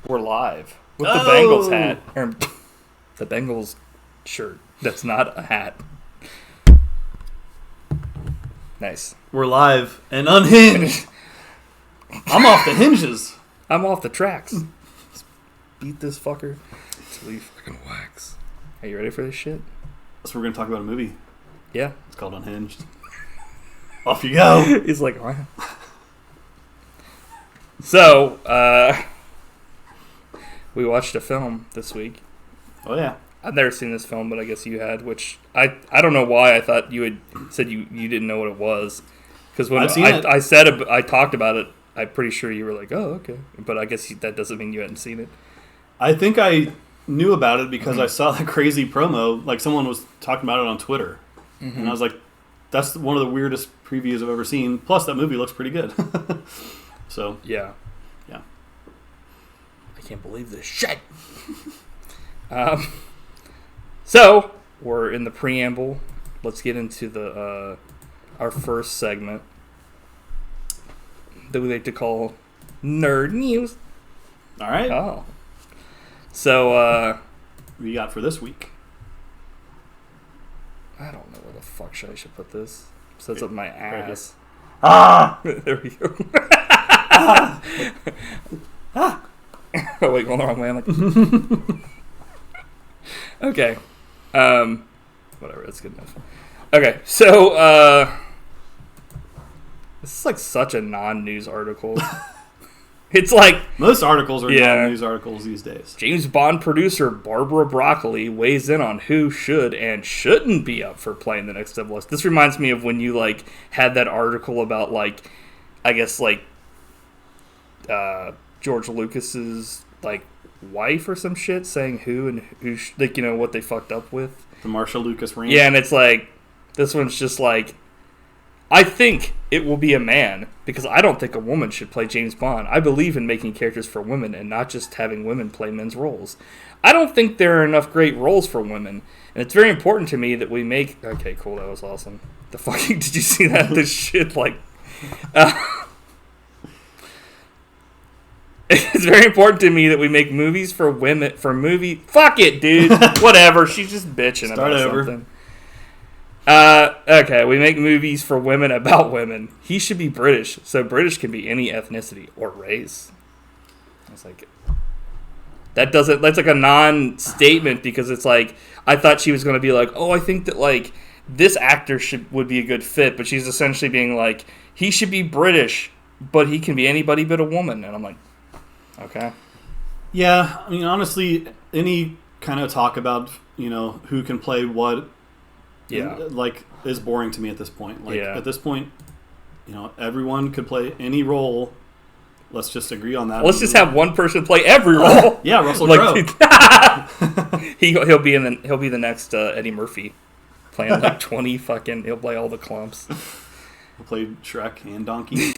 We're live with the Bengals hat. Or the Bengals shirt. That's not a hat. Nice. We're live and unhinged. I'm off the hinges. I'm off the tracks. Let's beat this fucker till he fucking wax. Are you ready for this shit? So we're going to talk about a movie. Yeah. It's called Unhinged. Off you go. He's like, what? So, we watched a film this week. Oh, yeah. I've never seen this film, but I guess you had, which I don't know why I thought you had said you didn't know what it was. Because when I talked about it, I'm pretty sure you were like, oh, okay. But I guess that doesn't mean you hadn't seen it. I think I knew about it because I saw the crazy promo. Like, someone was talking about it on Twitter. Mm-hmm. And I was like, that's one of the weirdest previews I've ever seen. Plus, that movie looks pretty good. So, yeah. Yeah. I can't believe this shit. So, we're in the preamble. Let's get into the our first segment that we like to call Nerd News. All right. Oh. So, what do you got for this week? I don't know where the fuck I should put this. It says up my ass. Right there we go. Oh, wait, going the wrong way. I'm like... Okay. Whatever, that's good enough. Okay, so, this is like such a non-news article. It's like... Most articles are non-news articles these days. James Bond producer Barbara Broccoli weighs in on who should and shouldn't be up for playing the next 007. This reminds me of when you, like, had that article about, like, I guess, like, George Lucas's, like, wife or some shit saying who and who, like, you know, what they fucked up with. The Marsha Lucas rant. Yeah, and it's like, this one's just like, I think it will be a man because I don't think a woman should play James Bond. I believe in making characters for women and not just having women play men's roles. I don't think there are enough great roles for women, and it's very important to me that we make... Okay, cool, that was awesome. The fucking... Did you see that? This shit, like... It's very important to me that we make movies for women... Fuck it, dude! Whatever, she's just bitching about something. Okay, we make movies for women about women. He should be British, so British can be any ethnicity or race. I was like, that's like a non-statement because it's like, I thought she was going to be like, oh, I think that like this actor would be a good fit, but she's essentially being like, he should be British, but he can be anybody but a woman. And I'm like, okay. Yeah, I mean, honestly, any kind of talk about, you know, who can play what, like, is boring to me at this point. Like, at this point, you know, everyone could play any role. Let's just agree on that. Let's just have one person play every role. Yeah, Russell Crowe. he'll be the next Eddie Murphy, playing like 20 fucking. He'll play all the clumps. He'll play Shrek and Donkey.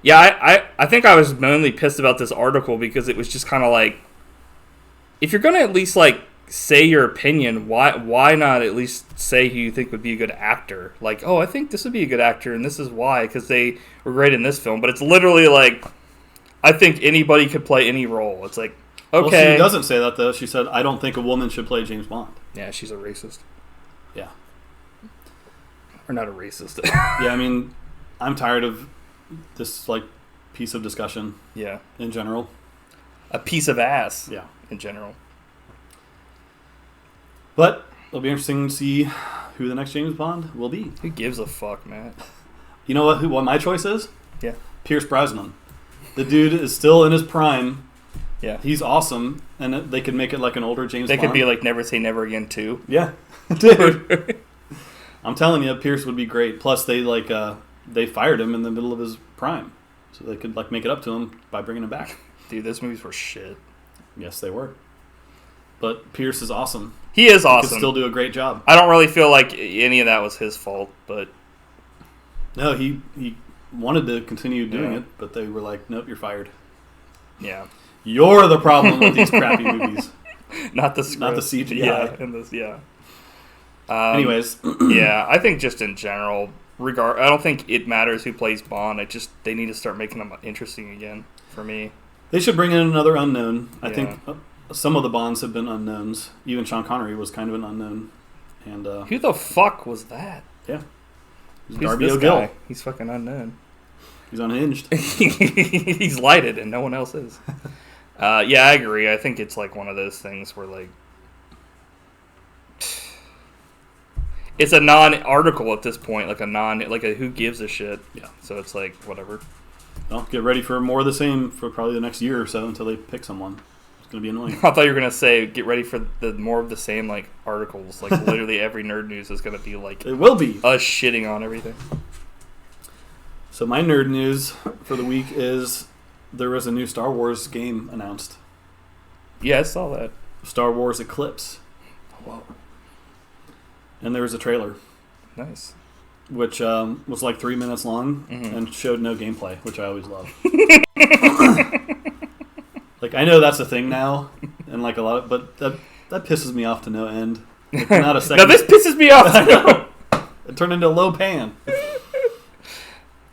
Yeah, I think I was mainly pissed about this article because it was just kind of like, if you're gonna at least like say your opinion, why not at least say who you think would be a good actor? Like, oh, I think this would be a good actor, and this is why, because they were great in this film. But it's literally like, I think anybody could play any role. It's like, okay. Well, she doesn't say that, though. She said, I don't think a woman should play James Bond. Yeah, she's a racist. Yeah. Or not a racist. Yeah, I mean, I'm tired of this, like, piece of discussion. Yeah. In general. A piece of ass. Yeah. In general. But it'll be interesting to see who the next James Bond will be. Who gives a fuck, man? You know what my choice is? Yeah. Pierce Brosnan. The dude is still in his prime. Yeah. He's awesome. And they could make it like an older James Bond. They could be like Never Say Never Again 2. Yeah. Dude. I'm telling you, Pierce would be great. Plus, they fired him in the middle of his prime. So they could like make it up to him by bringing him back. Dude, those movies were shit. Yes, they were. But Pierce is awesome. He is awesome. He could still do a great job. I don't really feel like any of that was his fault, but... No, he wanted to continue doing it, but they were like, nope, you're fired. Yeah. You're the problem with these crappy movies. Not the script. Not the CGI. Yeah. Anyways. Yeah, I think just in general, I don't think it matters who plays Bond. They need to start making them interesting again for me. They should bring in another unknown. I think some of the Bonds have been unknowns. Even Sean Connery was kind of an unknown. And who the fuck was that? Yeah. Who's Darby O'Gill. He's fucking unknown. He's unhinged. He's lighted and no one else is. Yeah, I agree. I think it's like one of those things where like it's a non-article at this point, like a who gives a shit. Yeah. So it's like whatever. Well, get ready for more of the same for probably the next year or so until they pick someone. It's going to be annoying. I thought you were going to say get ready for the more of the same like articles. Like literally every nerd news is going to be like it will be us shitting on everything. So my nerd news for the week is there was a new Star Wars game announced. Yeah, I saw that. Star Wars Eclipse. Whoa. And there was a trailer. Nice. Which was like 3 minutes long and showed no gameplay, which I always love. Like, I know that's a thing now, and like a lot of, but that pisses me off to no end. Like, not a second. Now this pisses me off. It turned into a low pan.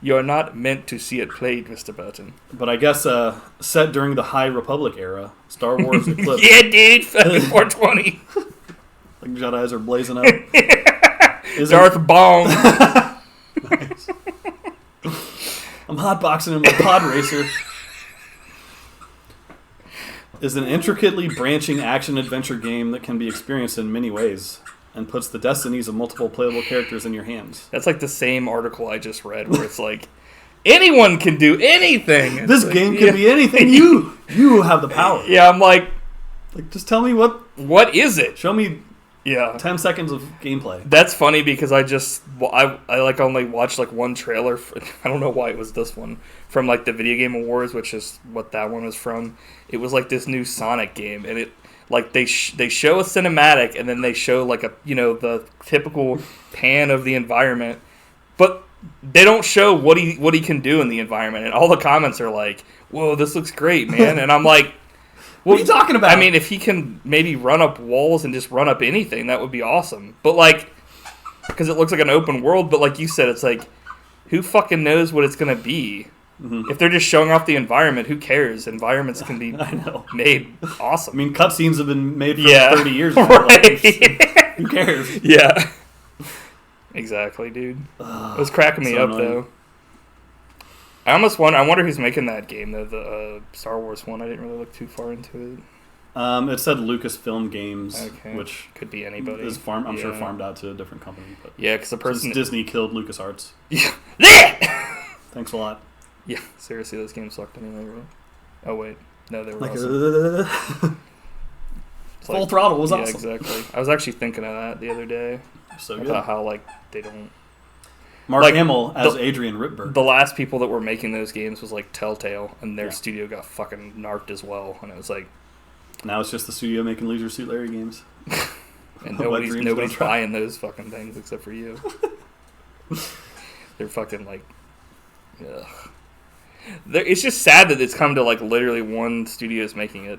You're not meant to see it played, Mr. Burton. But I guess set during the High Republic era, Star Wars Eclipse. Yeah, dude, fucking 420. Like Jedi's are blazing up. Darth Bong. Nice. I'm hotboxing in my pod racer. Is an intricately branching action-adventure game that can be experienced in many ways and puts the destinies of multiple playable characters in your hands. That's like the same article I just read where it's like, anyone can do anything. This game can be anything. You have the power. Yeah, I'm like, just tell me what is it? Show me 10 seconds of gameplay. That's funny because I like only watched like one trailer. I don't know why it was this one from like the Video Game Awards, which is what that one was from. It was like this new Sonic game, and it like they show a cinematic and then they show like the typical pan of the environment, but they don't show what he can do in the environment. And all the comments are like, "Whoa, this looks great, man!" And I'm like, what are you talking about? I mean, if he can maybe run up walls and just run up anything, that would be awesome. But like, because it looks like an open world, but like you said, it's like, who fucking knows what it's gonna be? Mm-hmm. If they're just showing off the environment, who cares? Environments can be made awesome. I mean, cutscenes have been made for 30 years now. Right. Like, who cares? Yeah. Exactly, dude. It was cracking me up, annoying. Though. I wonder who's making that game, though, the Star Wars one. I didn't really look too far into it. It said Lucasfilm Games, which could be anybody. Is I'm sure farmed out to a different company. But yeah, because the person... Disney killed LucasArts. Yeah. Thanks a lot. Yeah, seriously, those games sucked anyway, right? Oh, wait. No, they were awesome. Full Throttle was awesome. Yeah, exactly. I was actually thinking of that the other day. So good. About how, like, they don't... Mark Hamill as Adrian Ripburn. The last people that were making those games was, like, Telltale, and their studio got fucking narked as well, and it was like... Now it's just the studio making Leisure Suit Larry games. And nobody's buying those fucking things except for you. They're fucking, like... Ugh. It's just sad that it's come to like literally one studio is making it,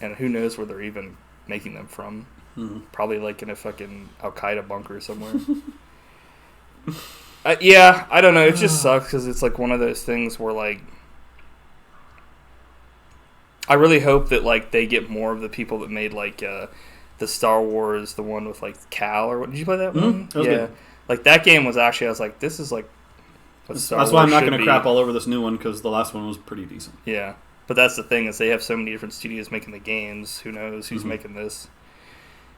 and who knows where they're even making them from. Probably like in a fucking Al-Qaeda bunker somewhere. Yeah, I don't know. It just sucks because it's like one of those things where like I really hope that like they get more of the people that made like the Star Wars, the one with like Cal or what. Did you play that one? That was good. Like that game was actually I was like, this is like. That's why I'm not going to crap all over this new one, because the last one was pretty decent. Yeah. But that's the thing, is they have so many different studios making the games. Who knows who's making this?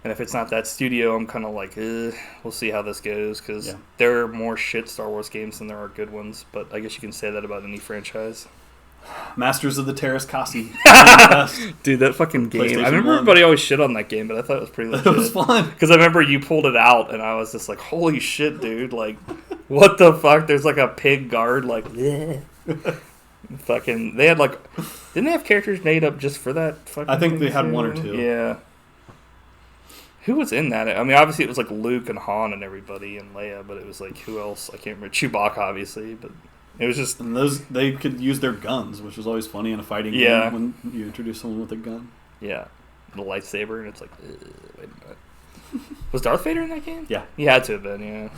And if it's not that studio, I'm kind of like, we'll see how this goes, because there are more shit Star Wars games than there are good ones. But I guess you can say that about any franchise. Masters of the Terras Kasi. Dude, that fucking game. I remember everybody always shit on that game, but I thought it was pretty legit. It was fun. Because I remember you pulled it out, and I was just like, holy shit, dude. Like, what the fuck? There's like a pig guard, like, fucking. They had like, didn't they have characters made up just for that fucking I think thing they had too? one or two. Yeah. Who was in that? I mean, obviously it was like Luke and Han and everybody and Leia, but it was like, who else? I can't remember. Chewbacca, obviously, but. It was just... And they could use their guns, which was always funny in a fighting game when you introduce someone with a gun. Yeah. The lightsaber, and it's like, wait a minute. Was Darth Vader in that game? Yeah. He had to have been, yeah.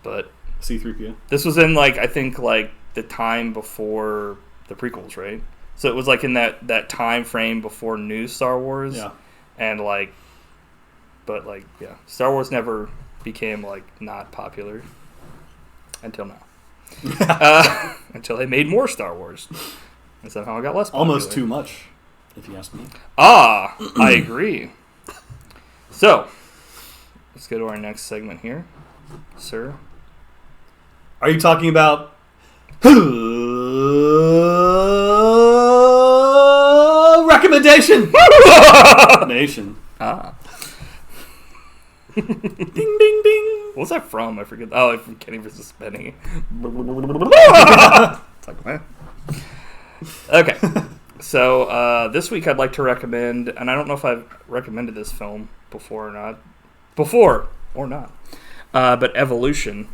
But, C-3PO. This was in, like, I think, like, the time before the prequels, right? So it was, like, in that time frame before new Star Wars. Yeah. And, like, but, like, yeah. Star Wars never became, like, not popular until now. Until they made more Star Wars. And somehow it got less popular. Almost too much, if you ask me. I agree. So, let's go to our next segment here, sir. Are you talking about recommendation nation? Ding, ding, ding. What's that from? I forget. Oh, from Kenny vs. Benny. It's like, man. Okay. So, this week I'd like to recommend, and I don't know if I've recommended this film before or not. But Evolution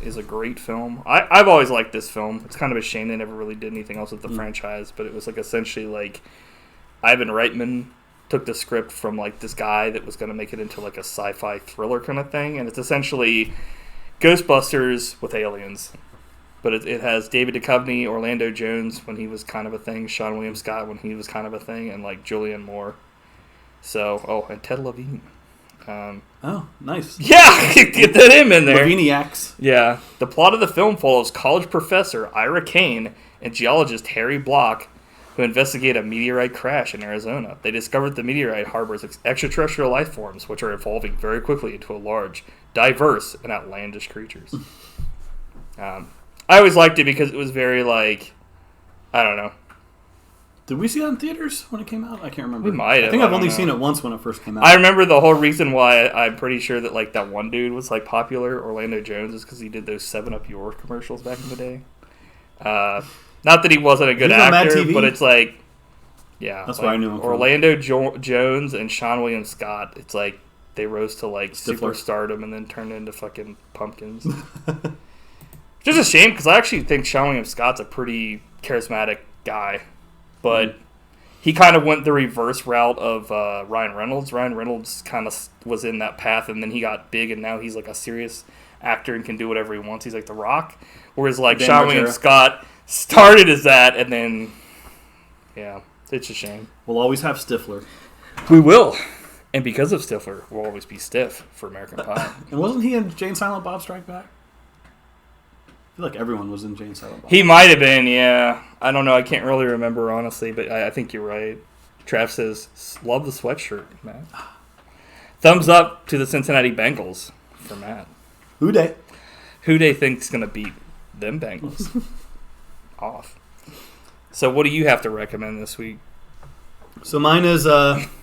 is a great film. I've always liked this film. It's kind of a shame they never really did anything else with the franchise, but it was like essentially like Ivan Reitman took the script from like this guy that was going to make it into like a sci-fi thriller kind of thing, and it's essentially Ghostbusters with aliens. But it has David Duchovny, Orlando Jones when he was kind of a thing, Sean William Scott when he was kind of a thing, and like Julianne Moore. So, and Ted Levine. Nice. Yeah, get that in there. Leviniacs. Yeah. The plot of the film follows college professor Ira Kane and geologist Harry Block, who investigate a meteorite crash in Arizona. They discovered the meteorite harbors extraterrestrial life forms, which are evolving very quickly into a large, diverse, and outlandish creatures. I always liked it because it was very, like, I don't know. Did we see that in theaters when it came out? I can't remember. We might have. I think I've only seen it once when it first came out. I remember the whole reason why I'm pretty sure that, like, that one dude was, like, popular, Orlando Jones, is because he did those 7-Up Your commercials back in the day. Not that he wasn't a good actor, but it's like, yeah. That's like, where I knew him from. Orlando Jones and Sean William Scott, it's like they rose to, like, superstardom and then turned into fucking pumpkins. Just a shame, because I actually think Sean William Scott's a pretty charismatic guy. But he kind of went the reverse route of Ryan Reynolds. Ryan Reynolds kind of was in that path, and then he got big, and now he's like a serious actor and can do whatever he wants. He's like The Rock. Whereas like Sean William Scott started as that, and then, yeah, it's a shame. We'll always have Stifler. We will. And because of Stifler, we'll always be stiff for American Pie. And wasn't he in Jane Silent Bob Strike Back? I feel like everyone was in Jane Silent Bob. He might have been, yeah. I don't know. I can't really remember, honestly, but I think you're right. Trav says, love the sweatshirt, Matt. Thumbs up to the Cincinnati Bengals for Matt. Who they think's going to beat them Bengals? Off. So what do you have to recommend this week? So mine is,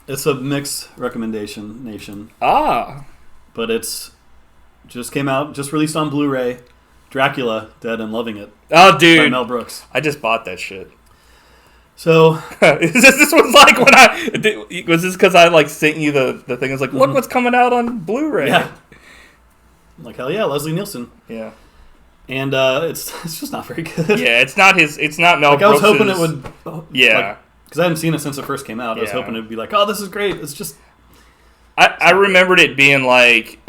it's a mixed recommendation, Nation. But it's just came out, just released on Blu-ray. Dracula, Dead and Loving It. Oh, dude. By Mel Brooks. I just bought that shit. So. this was like when was this because I like sent you the thing? I was like, look what's coming out on Blu-ray. Yeah. I'm like, hell yeah, Leslie Nielsen. Yeah. And it's just not very good. Yeah, it's not Mel Brooks. I was hoping it would. Yeah. Because I hadn't seen it since it first came out. I was hoping it would be like, oh, this is great. It's just. I remembered it being like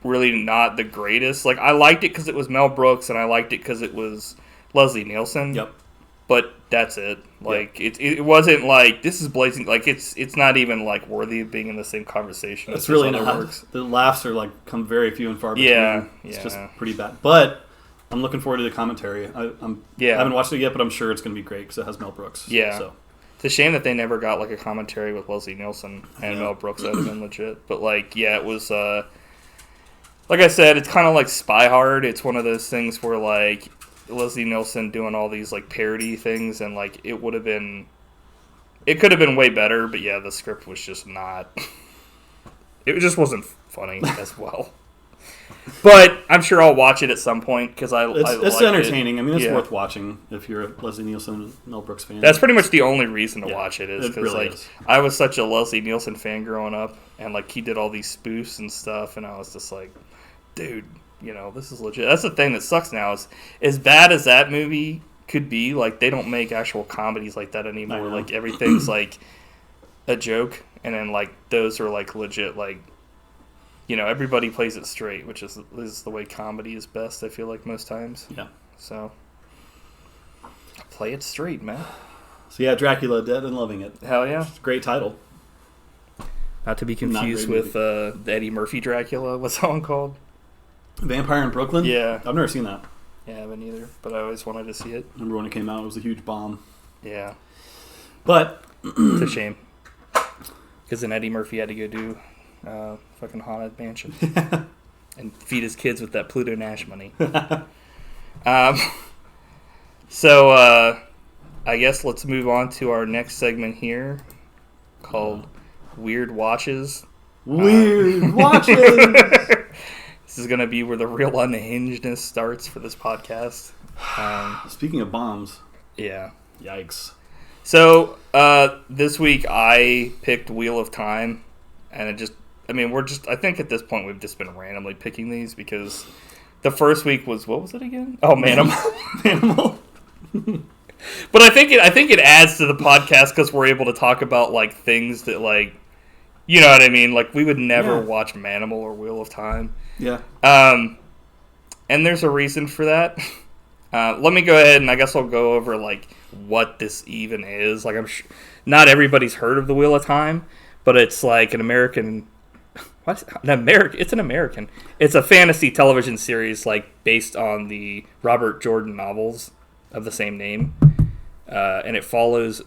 really not the greatest. Like I liked it because it was Mel Brooks, and I liked it because it was Leslie Nielsen. Yep. But that's it. Like it wasn't like this is blazing. Like it's not even like worthy of being in the same conversation. It's really not. Works. The laughs are like come very few and far between. Yeah. It's just pretty bad. But I'm looking forward to the commentary. I haven't watched it yet, but I'm sure it's going to be great because it has Mel Brooks. Yeah. So. It's a shame that they never got like a commentary with Leslie Nielsen and Mel Brooks. That would have been legit. But like, yeah, it was. Like I said, it's kind of like Spy Hard. It's one of those things where like Leslie Nielsen doing all these like parody things, and like it would have been. It could have been way better, but yeah, the script was just not. It just wasn't funny as well. But I'm sure I'll watch it at some point because it's entertaining. I mean, it's worth watching if you're a Leslie Nielsen Mel Brooks fan. That's pretty much the only reason to watch it is because really like I was such a Leslie Nielsen fan growing up, and like he did all these spoofs and stuff, and I was just like, dude, you know, this is legit. That's the thing that sucks now is as bad as that movie could be, like they don't make actual comedies like that anymore. Like everything's like a joke, and then like those are like legit like. everybody plays it straight, which is the way comedy is best, I feel like, most times. Yeah. So, play it straight, man. So, yeah, Dracula, Dead and Loving It. Hell yeah. Great title. Not to be confused with the Eddie Murphy Dracula. What's that one called? Vampire in Brooklyn? Yeah. I've never seen that. Yeah, I haven't either, but I always wanted to see it. Remember when it came out? It was a huge bomb. Yeah. But it's a shame. Because then Eddie Murphy had to go do fucking Haunted Mansion. And feed his kids with that Pluto Nash money. So, I guess let's move on to our next segment here called Weird Watches. Weird Watches! This is going to be where the real unhingedness starts for this podcast. Speaking of bombs. Yeah. Yikes. So, this week I picked Wheel of Time, and I think at this point we've just been randomly picking these because the first week was, what was it again? Oh, Manimal. Manimal. But I think it adds to the podcast because we're able to talk about, like, things that, like, you know what I mean? Like, we would never watch Manimal or Wheel of Time. Yeah. And there's a reason for that. Let me go ahead and I guess I'll go over, like, what this even is. Like, I'm sure not everybody's heard of the Wheel of Time, but it's like an American. What? It's an American. It's a fantasy television series, like, based on the Robert Jordan novels of the same name, and it follows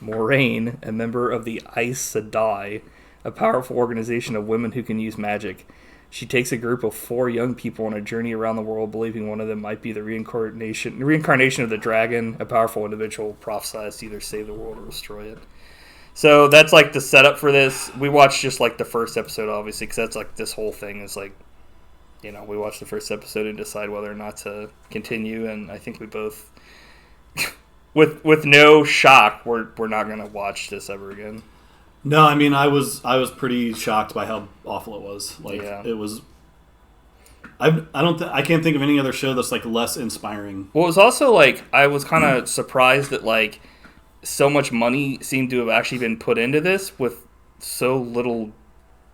Moraine, a member of the Aes Sedai, a powerful organization of women who can use magic. She takes a group of 4 young people on a journey around the world, believing one of them might be the reincarnation of the dragon, a powerful individual prophesied to either save the world or destroy it. So that's, like, the setup for this. We watched just, like, the first episode, obviously, because that's, like, this whole thing is, like, we watched the first episode and decide whether or not to continue, and I think we both, with no shock, we're not going to watch this ever again. No, I mean, I was pretty shocked by how awful it was. Like, It was. I can't think of any other show that's, like, less inspiring. Well, it was also, like, I was kind of surprised that, like, so much money seemed to have actually been put into this with so little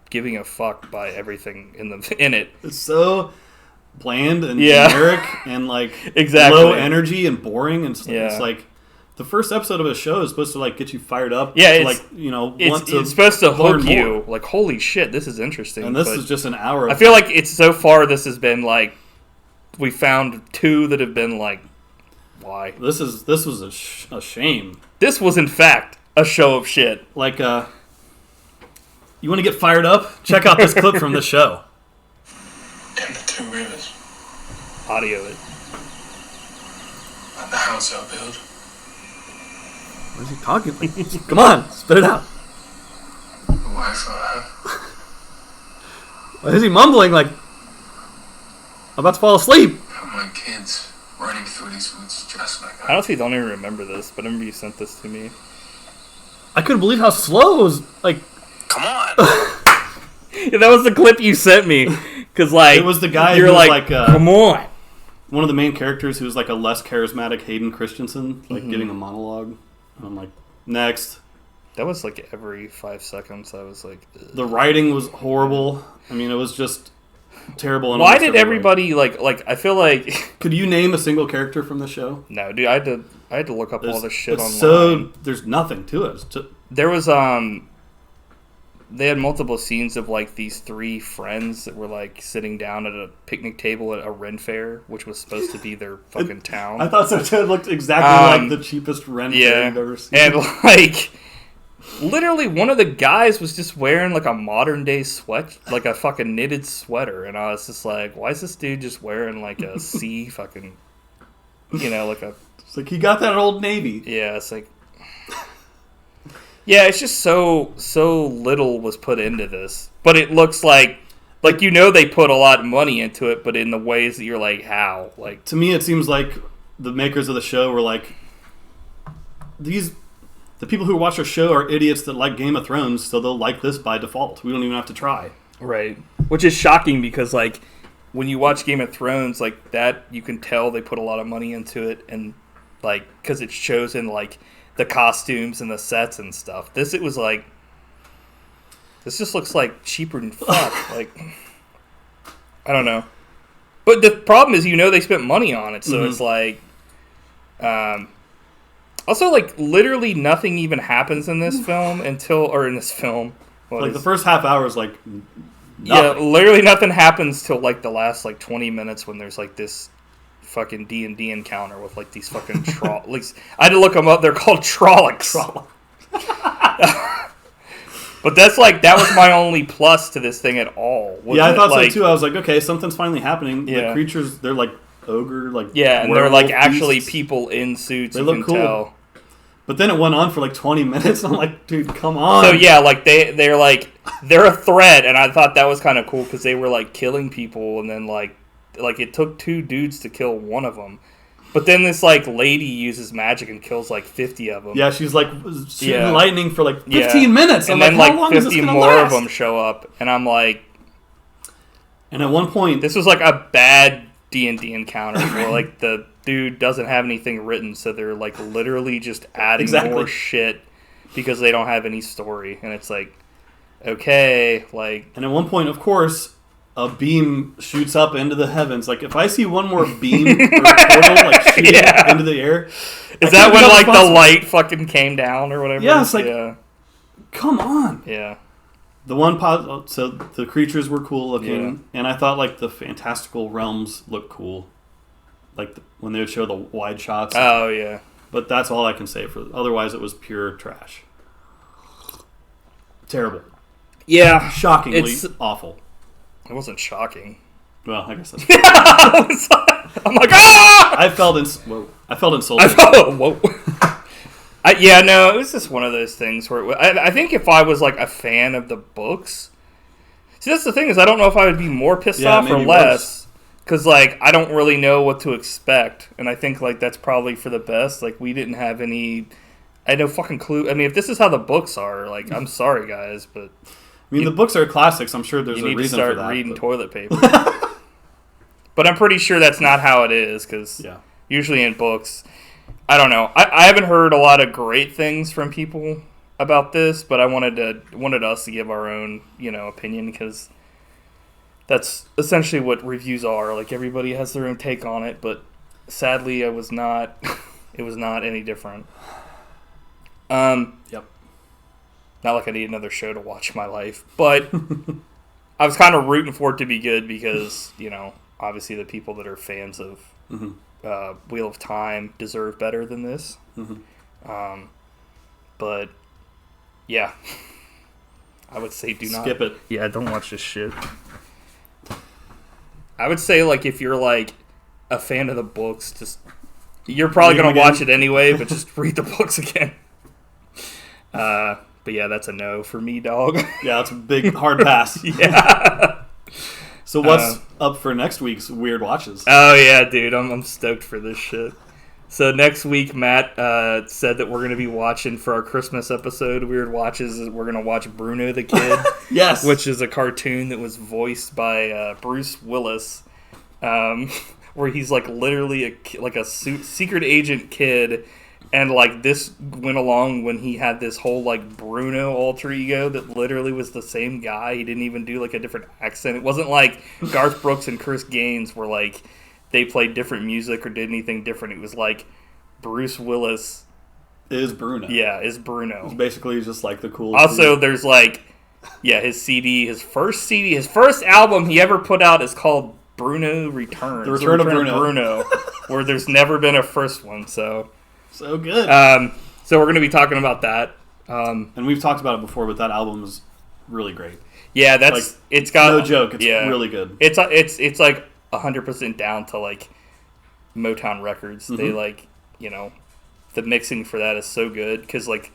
giving a fuck by everything in it. It's so bland and generic and, like, exactly low energy and boring, and it's like. The first episode of a show is supposed to, like, get you fired up. Yeah, to, it's, like, want it's supposed to hook you. Like, holy shit, this is interesting. And this is just an hour. I feel like it's so far. This has been like we found 2 that have been like, why? This was a shame. This was in fact a show of shit. Like, you want to get fired up? Check out this clip from the show. And the 2 rivers. Audio it. And the house I built. What is he talking like? Come on, spit it out. The wife I have. Why is he mumbling like I'm about to fall asleep? And my kids running through these woods just like that. I honestly don't even remember this, but I remember you sent this to me. I couldn't believe how slow it was. Like, come on. Yeah, that was the clip you sent me. Because, like, it was the guy who was like, come on. One of the main characters who was like a less charismatic Hayden Christensen, like giving a monologue. And I'm like, next. That was like every 5 seconds. I was like, ugh. The writing was horrible. I mean, it was just terrible. Why did everybody like? I feel like. Could you name a single character from the show? No, dude. I had to look up all this shit online. So there's nothing to it. There was They had multiple scenes of like these 3 friends that were like sitting down at a picnic table at a Ren Fair, which was supposed to be their fucking town. I thought so too. It looked exactly like the cheapest Ren Fair I've ever seen. And like, literally, one of the guys was just wearing like a modern day like a fucking knitted sweater, and I was just like, why is this dude just wearing like a fucking, like a. It's like he got that at Old Navy. Yeah, it's like. Yeah, it's just so little was put into this. But it looks like they put a lot of money into it, but in the ways that you're like, how? Like, to me, it seems like the makers of the show were like, the people who watch our show are idiots that like Game of Thrones, so they'll like this by default. We don't even have to try. Right. Which is shocking because, like, when you watch Game of Thrones, like, that, you can tell they put a lot of money into it, and, like, because it's chosen, like, the costumes and the sets and stuff. It was like, This just looks like cheaper than fuck. Like, I don't know. But the problem is, they spent money on it, so it's like, also, like, literally nothing even happens in this film Like, the first half hour is, like, nothing. Yeah, literally nothing happens till, like, the last, like, 20 minutes when there's, like, this fucking D&D encounter with, like, these fucking Trollocs. I had to look them up. They're called Trollocs. But that's, like, that was my only plus to this thing at all. I thought so, too. I was like, okay, something's finally happening. Yeah. The creatures, they're, like, ogre, like, yeah, and they're, like, actually people in suits. They look cool. Tell. But then it went on for like 20 minutes. I'm like, dude, come on. So yeah, like they're a threat, and I thought that was kind of cool because they were like killing people, and then like it took 2 dudes to kill one of them, but then this like lady uses magic and kills like 50 of them. Yeah, she's like shooting lightning for like 15 minutes, and then like 50 more of them show up, and I'm like, and at one point, this was like a bad D&D encounter where like the dude doesn't have anything written, so they're like literally just adding more shit because they don't have any story, and it's like, okay, like. And at one point, of course, a beam shoots up into the heavens. Like, if I see one more beam or portal like shooting into the air, is that when like the light fucking came down or whatever? Yeah, it's like, come on. Yeah. The one so the creatures were cool looking, and I thought like the fantastical realms looked cool, like when they would show the wide shots. Oh yeah. But that's all I can say for. Otherwise, it was pure trash. Terrible. Yeah. Shockingly awful. It wasn't shocking. Well, I guess that's. I'm like, ah! I felt insulted. Whoa. No, it was just one of those things where I think if I was like a fan of the books, see, that's the thing is I don't know if I would be more pissed off or less, because like I don't really know what to expect, and I think like that's probably for the best. Like we didn't have any, I had no fucking clue. I mean, if this is how the books are, like I'm sorry guys, but I mean the books are classics. I'm sure there's a reason for that. You need to start reading toilet paper. But I'm pretty sure that's not how it is, because usually in books. I don't know. I haven't heard a lot of great things from people about this, but I wanted us to give our own, opinion, because that's essentially what reviews are. Like everybody has their own take on it, but sadly, it was not any different. Yep. Not like I need another show to watch in my life, but I was kind of rooting for it to be good because obviously the people that are fans of. Mm-hmm. Wheel of Time deserve better than this. Mm-hmm. But yeah, I would say do not skip it. Yeah, don't watch this shit. I would say like if you're like a fan of the books, just you're probably gonna watch it anyway, but just read the books again. But yeah, that's a no for me, dog. Yeah, that's a big hard pass. Yeah. So what's up for next week's Weird Watches? Oh, yeah, dude. I'm stoked for this shit. So next week, Matt said that we're going to be watching for our Christmas episode, Weird Watches, we're going to watch Bruno the Kid. Yes. Which is a cartoon that was voiced by Bruce Willis, where he's like literally a secret agent kid. And, like, this went along when he had this whole, like, Bruno alter ego that literally was the same guy. He didn't even do, like, a different accent. It wasn't like Garth Brooks and Chris Gaines where, like, they played different music or did anything different. It was, like, Bruce Willis. Is Bruno. Yeah, is Bruno. It's basically just, like, the cool... Also, there's, like, his CD, his first album he ever put out is called Bruno Returns. The Return of Bruno. Where there's never been a first one, so... So good. So we're going to be talking about that. And we've talked about it before, but that album is really great. Yeah, it's got no joke. It's really good. It's like 100% down to like Motown Records. Mm-hmm. They like the mixing for that is so good because like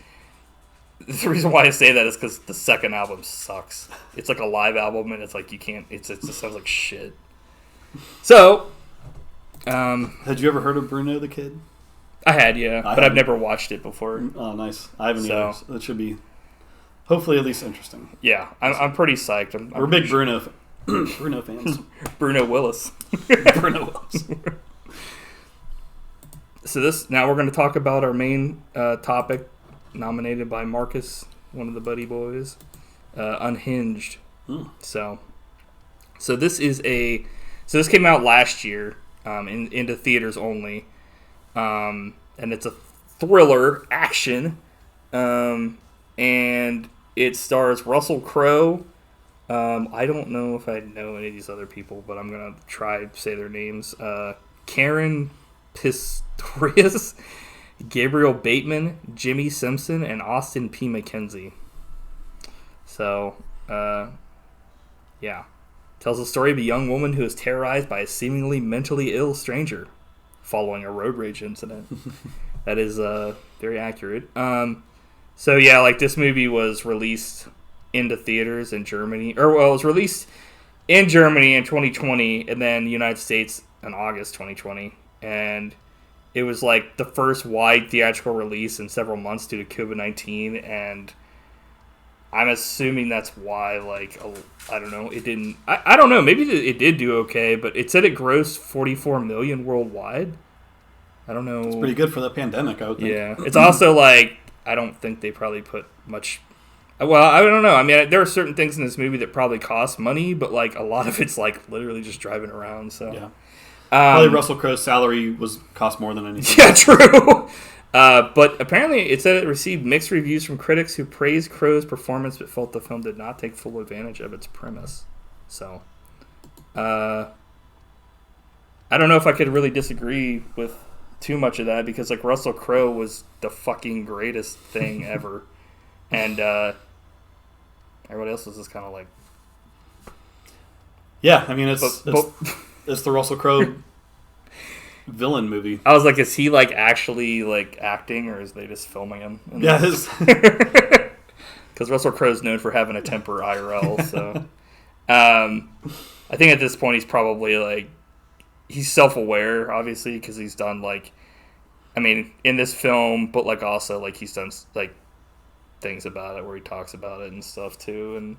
the reason why I say that is because the second album sucks. It's like a live album and it's like you can't. It just sounds like shit. So, had you ever heard of Bruno the Kid? I had, but I've never watched it before. Oh, nice. I haven't either. So that should be, hopefully, at least interesting. Yeah, I'm pretty psyched. We're big Bruno fans. Bruno Willis. Bruno Willis. So now we're going to talk about our main topic, nominated by Marcus, one of the Buddy Boys. Unhinged. So this came out last year, into theaters only, and it's a thriller action, and it stars Russell Crowe. I don't know if I know any of these other people, but I'm gonna try to say their names. Caren Pistorius, Gabriel Bateman, Jimmi Simpson, and Austin P. McKenzie. So, yeah. Tells the story of a young woman who is terrorized by a seemingly mentally ill stranger following a road rage incident. That is very accurate. So, yeah, like, this movie was released into theaters in Germany. It was released in Germany in 2020 and then the United States in August 2020. And it was, like, the first wide theatrical release in several months due to COVID-19, and I'm assuming that's why, like, I don't know, it didn't... I don't know, maybe it did do okay, but it said it grossed $44 million worldwide. I don't know. It's pretty good for the pandemic, I would think. Yeah. It's also, like, I don't think they probably put much... Well, I don't know. I mean, there are certain things in this movie that probably cost money, but, like, a lot of it's, like, literally just driving around, so... Yeah. Probably Russell Crowe's salary cost more than anything. Yeah, true. But apparently it said it received mixed reviews from critics who praised Crowe's performance but felt the film did not take full advantage of its premise. So, I don't know if I could really disagree with too much of that, because, like, Russell Crowe was the fucking greatest thing ever. And everybody else was just kind of like... Yeah, I mean, it's the Russell Crowe villain movie. I was like, is he, like, actually, like, acting, or is they just filming him? Yeah, because Russell Crowe's known for having a temper IRL. So, I think at this point he's probably, like, he's self-aware, obviously, because he's done, like, I mean, in this film, but, like, also, like, he's done, like, things about it where he talks about it and stuff too, and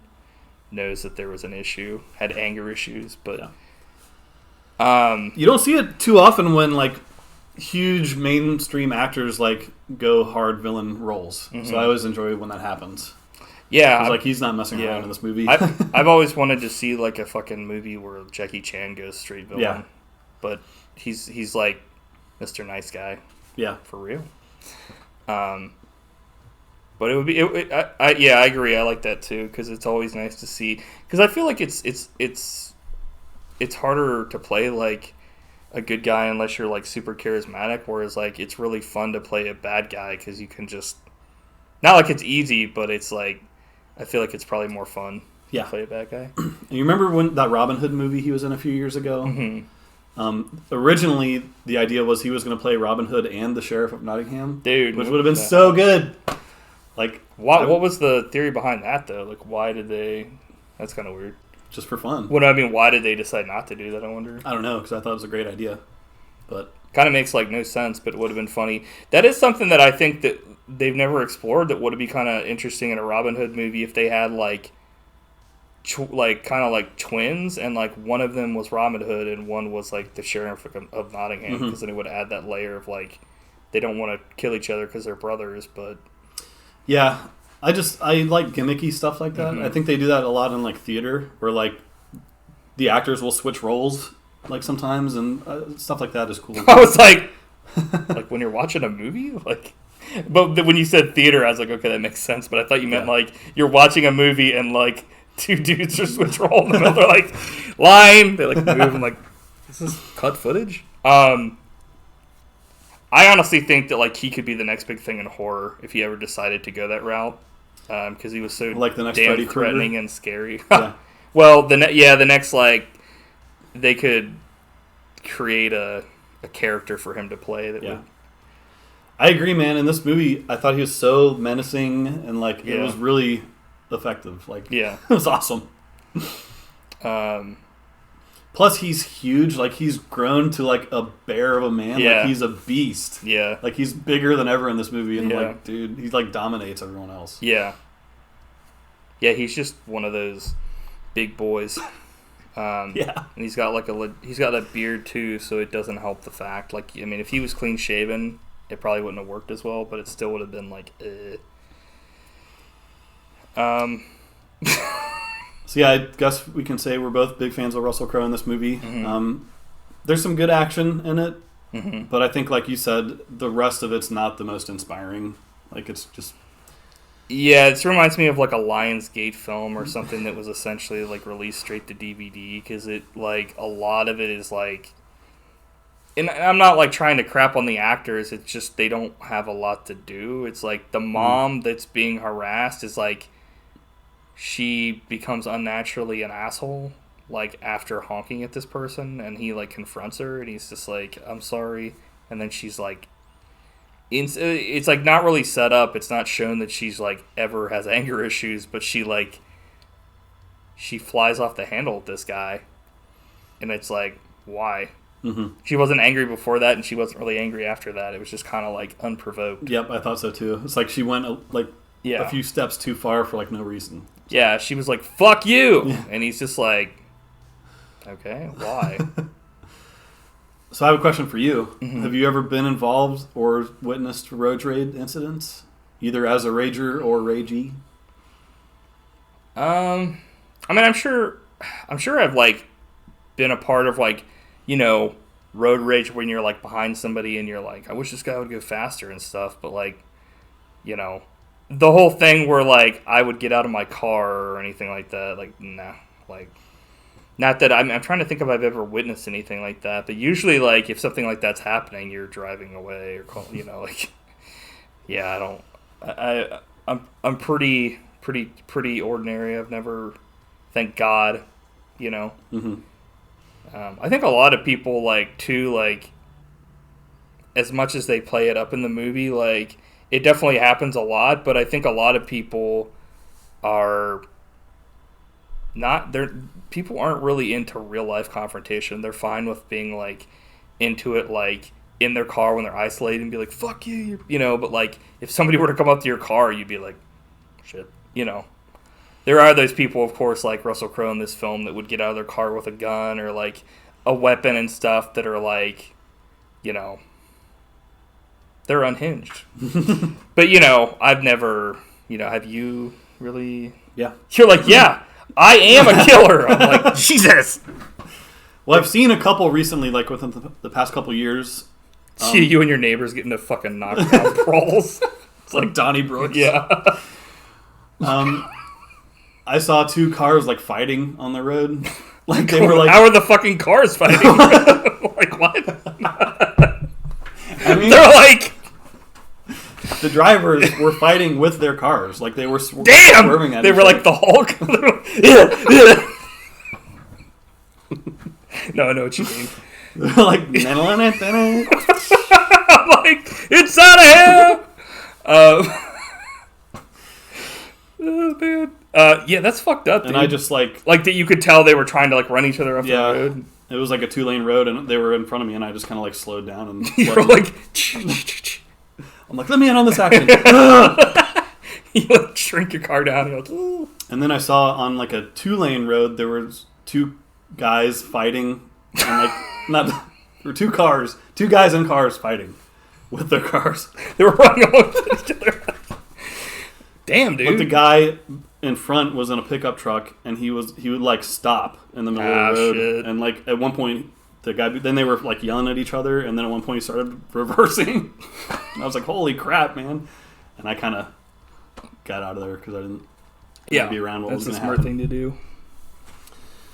knows that there was an issue, had anger issues, but. Yeah. You don't see it too often when, like, huge mainstream actors, like, go hard villain roles. Mm-hmm. So I always enjoy when that happens. Yeah. Like, he's not messing around in this movie. I've always wanted to see, like, a fucking movie where Jackie Chan goes straight villain. Yeah. But he's like Mr. Nice Guy. Yeah. For real. But it would be... I agree. I like that, too, because it's always nice to see... Because I feel like it's harder to play, like, a good guy unless you're, like, super charismatic, whereas, like, it's really fun to play a bad guy because you can just... Not like it's easy, but it's, like... I feel like it's probably more fun to play a bad guy. You remember when that Robin Hood movie he was in a few years ago? Mm-hmm. Originally, the idea was he was going to play Robin Hood and the Sheriff of Nottingham. Dude. Which would have been so good. Like, what was the theory behind that, though? Like, why did they... That's kind of weird. Just for fun. What I mean, why did they decide not to do that, I wonder? I don't know, because I thought it was a great idea. But kind of makes, like, no sense, but it would have been funny. That is something that I think that they've never explored that would be kind of interesting in a Robin Hood movie if they had, like, kind of like twins, and, like, one of them was Robin Hood and one was, like, the Sheriff of Nottingham, because then it would add that layer of, like, they don't want to kill each other because they're brothers, but... Yeah, I like gimmicky stuff like that. Mm-hmm. I think they do that a lot in, like, theater, where, like, the actors will switch roles, like, sometimes, and stuff like that is cool. I was like, like, when you're watching a movie? Like, but when you said theater, I was like, okay, that makes sense, but I thought you meant, like, you're watching a movie and, like, two dudes just switch role in the middle. They're like, line! They, like, move. I'm like, this is cut footage? I honestly think that, like, he could be the next big thing in horror if he ever decided to go that route, because he was so like the next damn Freddy threatening Krueger? And scary. Yeah. Well, the next, like, they could create a character for him to play that would... I agree, man. In this movie, I thought he was so menacing, and, like, it was really effective. Like, it was awesome. Plus, he's huge. Like, he's grown to, like, a bear of a man. Yeah. Like, he's a beast. Yeah. Like, he's bigger than ever in this movie. And, like, dude, he, like, dominates everyone else. Yeah. Yeah, he's just one of those big boys. And he's got, like, he's got that beard, too, so it doesn't help the fact. Like, I mean, if he was clean-shaven, it probably wouldn't have worked as well, but it still would have been, like, So yeah, I guess we can say we're both big fans of Russell Crowe in this movie. Mm-hmm. There's some good action in it, mm-hmm. but I think, like you said, the rest of it's not the most inspiring. Like, it's just... Yeah, it reminds me of like a Lionsgate film or something that was essentially like released straight to DVD, because it, like, a lot of it is like... And I'm not like trying to crap on the actors, it's just they don't have a lot to do. It's like the mom that's being harassed is like... She becomes unnaturally an asshole, like, after honking at this person, and he, like, confronts her, and he's just like, I'm sorry, and then she's like... It's like not really set up. It's not shown that she's like ever has anger issues, but she flies off the handle at this guy, and it's like, why? Mm-hmm. She wasn't angry before that, and she wasn't really angry after that. It was just kind of like unprovoked. Yep, I thought so too. It's like she went a few steps too far for like no reason. Yeah, she was like, fuck you, and he's just like, okay, why? So I have a question for you. Mm-hmm. Have you ever been involved or witnessed road rage incidents, either as a rager or ragey? I mean, I'm sure I've like been a part of like, you know, road rage when you're like behind somebody and you're like, I wish this guy would go faster and stuff, but like, you know, the whole thing where like I would get out of my car or anything like that, like, nah, like. Not that I'm trying to think if I've ever witnessed anything like that, but usually, like, if something like that's happening, you're driving away or you know, like, yeah, I'm pretty ordinary. I've never, thank God, you know. Mm-hmm. I think a lot of people like too, like, as much as they play it up in the movie, like, it definitely happens a lot, but I think a lot of people are. People aren't really into real life confrontation. They're fine with being like into it, like in their car when they're isolated and be like, fuck you, you know, but like if somebody were to come up to your car, you'd be like, shit, you know. There are those people, of course, like Russell Crowe in this film that would get out of their car with a gun or like a weapon and stuff that are like, you know, they're unhinged. But, you know, I've never, you know, have you really? Yeah. You're like, yeah. I am a killer. I'm like, Jesus. Well, I've seen a couple recently, like within the past couple years. You and your neighbors getting to fucking knock down brawls. It's like Donnybrook. Yeah. I saw two cars like fighting on the road. Like they were like, how are the fucking cars fighting? Like what? I mean, they're like. The drivers were fighting with their cars, like they were swerving at they each were other. Like the Hulk. No, I know what you mean. Like, I'm like, it's out of here. Oh man. Yeah, that's fucked up. Dude. And I just like that you could tell they were trying to like run each other off the road. It was like a 2-lane road, and they were in front of me, and I just kind of like slowed down and you were like. I'm like, let me in on this action. You like shrink your car down. You're like, ooh. And then I saw on like a 2-lane road there was two guys fighting, and like there were two guys in cars fighting with their cars. They were running along each other. Damn, dude. But the guy in front was in a pickup truck, and he would like stop in the middle of the road, shit. And like at one point. The guy. Then they were like yelling at each other, and then at one point he started reversing. And I was like, "Holy crap, man!" And I kind of got out of there because I didn't want to be around what was going to happen. That's a smart thing to do.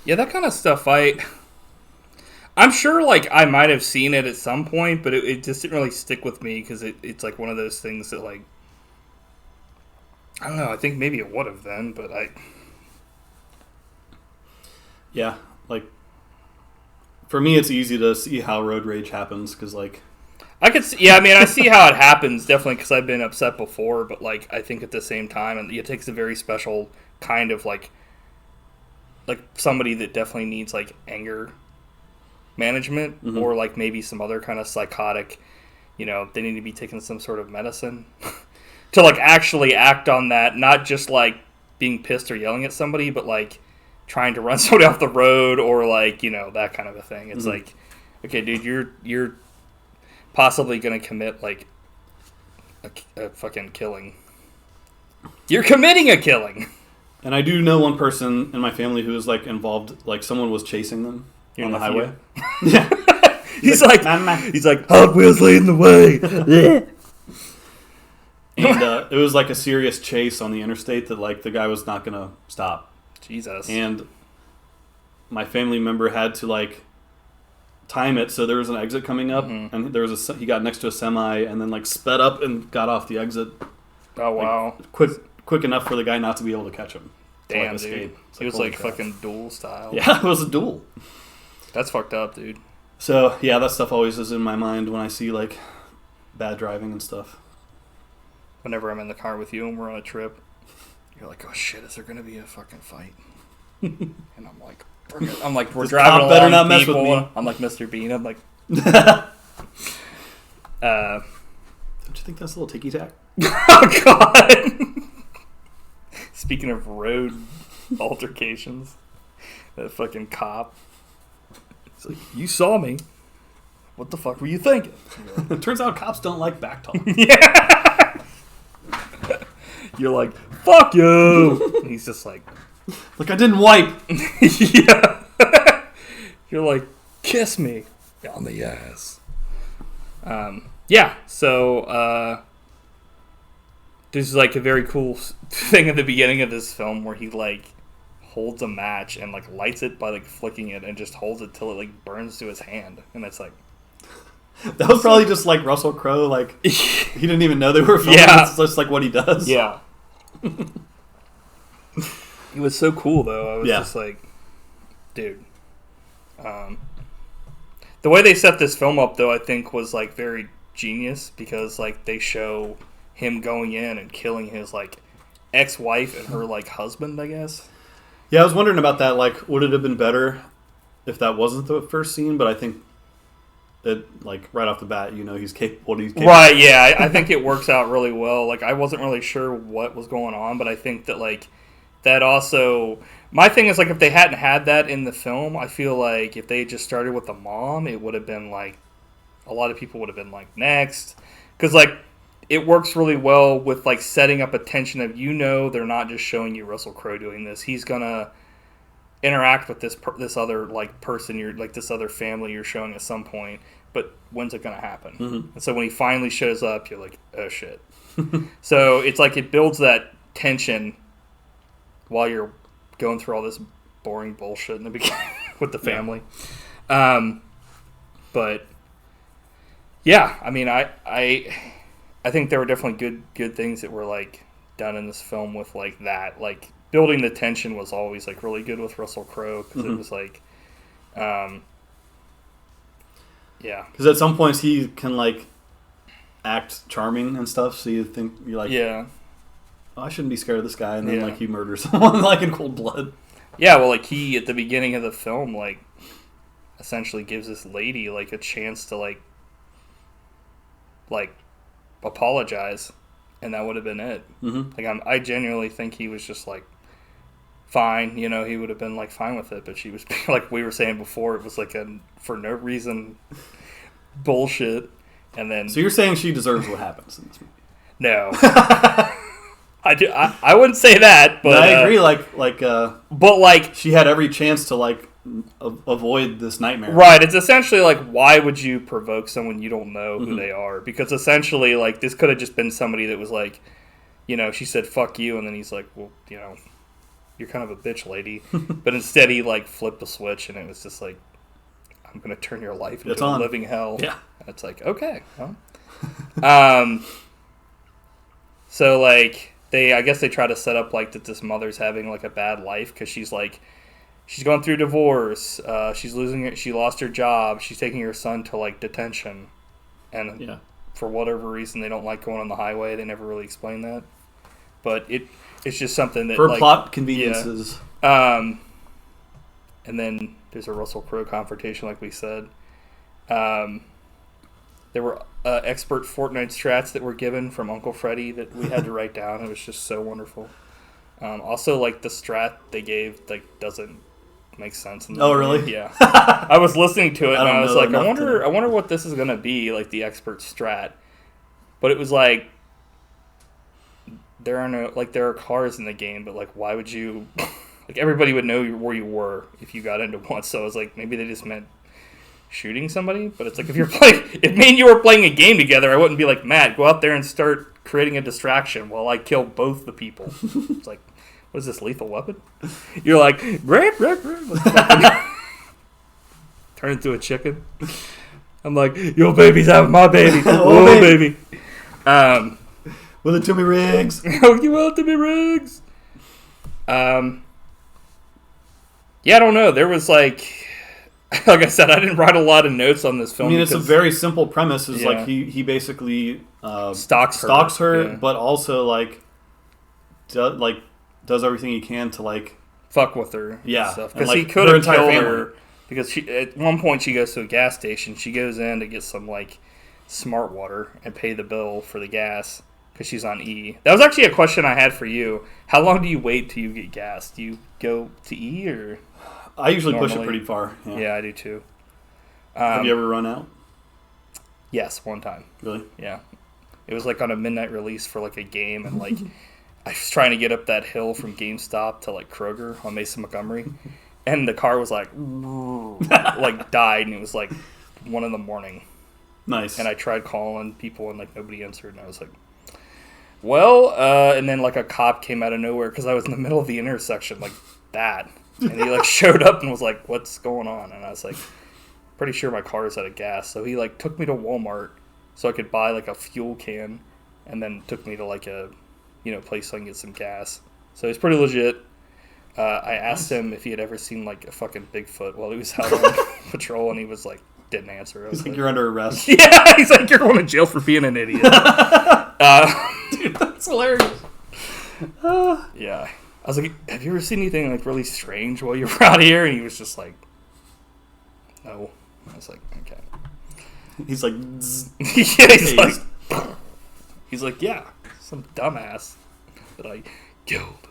Yeah, that kind of stuff. I'm sure, like I might have seen it at some point, but it just didn't really stick with me because it's like one of those things that like I don't know. I think maybe it would have then, but yeah, like. For me, it's easy to see how road rage happens because, like, I could see. Yeah, I mean, I see how it happens definitely because I've been upset before. But like, I think at the same time, and it takes a very special kind of like somebody that definitely needs like anger management or like maybe some other kind of psychotic. You know, they need to be taking some sort of medicine to like actually act on that, not just like being pissed or yelling at somebody, but like. Trying to run somebody off the road or like, you know, that kind of a thing. It's like, okay, dude, you're possibly going to commit like a fucking killing. You're committing a killing. And I do know one person in my family who was like involved, like someone was chasing them on the highway. Yeah. he's like, Hot Wheels leading the way. And it was like a serious chase on the interstate that like the guy was not going to stop. Jesus. And my family member had to like time it so there was an exit coming up, and there was he got next to a semi and then like sped up and got off the exit. Oh wow! Like, quick enough for the guy not to be able to catch him. Damn, dude. He was like fucking duel style. Yeah, it was a duel. That's fucked up, dude. So yeah, that stuff always is in my mind when I see like bad driving and stuff. Whenever I'm in the car with you and we're on a trip, you're like, "Oh shit, is there gonna be a fucking fight?" And I'm like, we're driving along. Better not mess with me. I'm like Mr. Bean. I'm like, don't you think that's a little ticky tack? Oh God! Speaking of road altercations, that fucking cop. It's like, you saw me. What the fuck were you thinking? It turns out cops don't like backtalk. Yeah. You're like, fuck you. And he's just like, look, I didn't wipe. Yeah. You're like, kiss me on the ass. Yeah. So there's like a very cool thing at the beginning of this film where he like holds a match and like lights it by like flicking it and just holds it till it like burns to his hand, and it's like. That was probably just like Russell Crowe, like he didn't even know they were filming. Yeah. It's just like what he does. Yeah. It was so cool though. I was just like, dude. The way they set this film up though, I think was like very genius, because like they show him going in and killing his like ex-wife and her like husband, I guess. Yeah, I was wondering about that. Like, would it have been better if that wasn't the first scene? But I think that, like, right off the bat, you know, he's capable. Right, yeah. I think it works out really well. Like, I wasn't really sure what was going on, but I think that, like, that also... My thing is, like, if they hadn't had that in the film, I feel like if they just started with the mom, it would have been, like... A lot of people would have been, like, next. Because, like, it works really well with, like, setting up a tension of, you know, they're not just showing you Russell Crowe doing this. He's gonna interact with this other like person, you're like this other family you're showing at some point, but when's it gonna happen? And so when he finally shows up, you're like, oh shit. So it's like it builds that tension while you're going through all this boring bullshit in the beginning with the family. But yeah, I mean, I think there were definitely good things that were like done in this film with like that, like building the tension was always like really good with Russell Crowe, because it was like, yeah. Because at some points he can like act charming and stuff, so you think you're like, oh, I shouldn't be scared of this guy, and then like he murders someone like in cold blood. Yeah, well, like he at the beginning of the film like essentially gives this lady like a chance to like apologize, and that would have been it. Like I genuinely think he was just like fine, you know, he would have been like fine with it, but she was like we were saying before, it was like a for no reason bullshit. And then so you're saying she deserves what happens in this movie? No. I wouldn't say that, but no, I agree. But like she had every chance to like avoid this nightmare. Right. It's essentially like, why would you provoke someone you don't know who they are? Because essentially, like, this could have just been somebody that was like, you know, she said fuck you, and then he's like, well, you know, you're kind of a bitch, lady. But instead, he like flipped the switch, and it was just like, I'm gonna turn your life into a living hell. Yeah. And it's like, okay. Well. So like I guess they try to set up like that this mother's having like a bad life, because she's going through divorce. She lost her job. She's taking her son to like detention, and for whatever reason they don't like going on the highway. They never really explain that, but it's just something that for like, plot conveniences. And then there's a Russell Crowe confrontation, like we said. There were expert Fortnite strats that were given from Uncle Freddy that we had to write down. It was just so wonderful. Also, like the strat they gave like doesn't make sense. In the movie. Really? Yeah. I was listening to it and I was like, I wonder what this is gonna be, like the expert strat. But it was like there are cars in the game, but like, why would you? Like, everybody would know where you were if you got into one. So I was like, maybe they just meant shooting somebody. But it's like, if me and you were playing a game together, I wouldn't be like, Matt, go out there and start creating a distraction while I kill both the people. It's like, what is this, Lethal Weapon? You're like, turn into a chicken. I'm like, your baby's having my baby. Oh, baby. Will it to me, Riggs? Oh, you will it to me, Riggs. Yeah, I don't know. There was like I said, I didn't write a lot of notes on this film. I mean, it's a very simple premise. Is like he basically stalks her, but also like does everything he can to like fuck with her. Yeah, because he could have killed her. Because at one point she goes to a gas station. She goes in to get some like smart water and pay the bill for the gas. Because she's on E. That was actually a question I had for you. How long do you wait till you get gas? Do you go to E or? I usually push it pretty far. Yeah, I do too. Have you ever run out? Yes, one time. Really? Yeah. It was like on a midnight release for like a game, and like I was trying to get up that hill from GameStop to like Kroger on Mesa Montgomery, and the car was like died, and it was like 1 a.m. Nice. And I tried calling people, and like nobody answered, and I was like, well, and then like a cop came out of nowhere because I was in the middle of the intersection like that, and he like showed up and was like, what's going on? And I was like, pretty sure my car is out of gas. So he like took me to Walmart so I could buy like a fuel can, and then took me to like a place so I can get some gas. So he's pretty legit. I asked him if he had ever seen like a fucking Bigfoot while he was out on patrol, and he was like, didn't answer. He's like, you're under arrest. Yeah, he's like, you're going to jail for being an idiot. Dude, that's hilarious. Yeah. I was like, have you ever seen anything like really strange while you were out here? And he was just like, no. I was like, okay. He's like, yeah, he's like, yeah, some dumbass that I killed.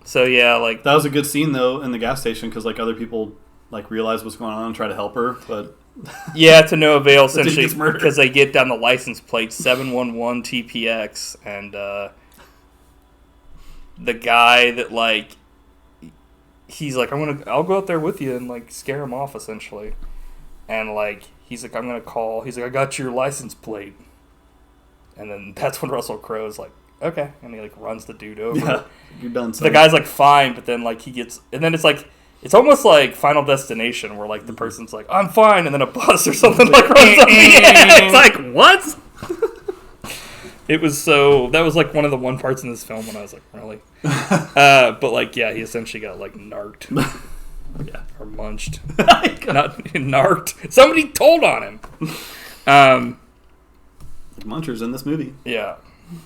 So yeah, like that was a good scene though in the gas station because like other people like realize what's going on and try to help her, but yeah, to no avail essentially because they get down the license plate 711 TPX, and the guy that like he's like, I'll go out there with you and like scare him off essentially, and like he's like, I'm gonna call. He's like, I got your license plate, and then that's when Russell Crowe is like, okay, and he like runs the dude over. Yeah, you're done. The guy's like fine, but then like he gets, and then it's like. It's almost like Final Destination, where like the person's like, "I'm fine," and then a bus or something like runs up. It's like, what? It was so. That was like one of the one parts in this film when I was like, really? But like, yeah, he essentially got like narked, yeah, or munched, not narked. Somebody told on him. Like Muncher's in this movie. Yeah.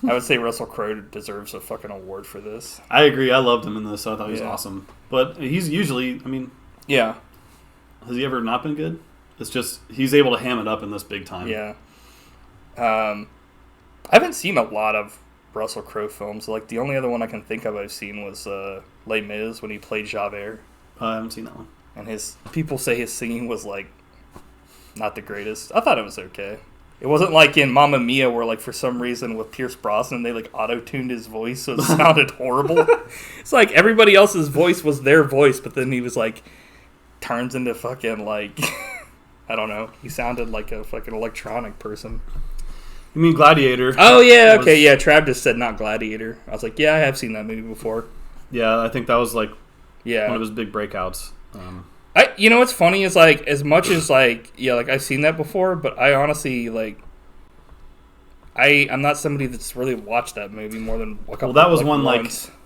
I would say Russell Crowe deserves a fucking award for this. I agree. I loved him in this. I thought he was awesome. But he's usually, I mean... Yeah. Has he ever not been good? It's just, he's able to ham it up in this big time. Yeah. I haven't seen a lot of Russell Crowe films. Like, the only other one I can think of I've seen was Les Mis, when he played Javert. I haven't seen that one. And people say his singing was, like, not the greatest. I thought it was okay. It wasn't like in Mamma Mia where, like, for some reason with Pierce Brosnan, they, like, auto-tuned his voice so it sounded horrible. It's like everybody else's voice was their voice, but then he was, like, turns into fucking, like, I don't know. He sounded like a fucking electronic person. You mean Gladiator? Oh, yeah, okay, yeah. Trav just said not Gladiator. I was like, yeah, I have seen that movie before. Yeah, I think that was, like, one of his big breakouts. You know what's funny is, like, as much as, like, yeah, like, I've seen that before, but I honestly, like, I'm not somebody that's really watched that movie more than a couple. Well, that was like, one, once. like,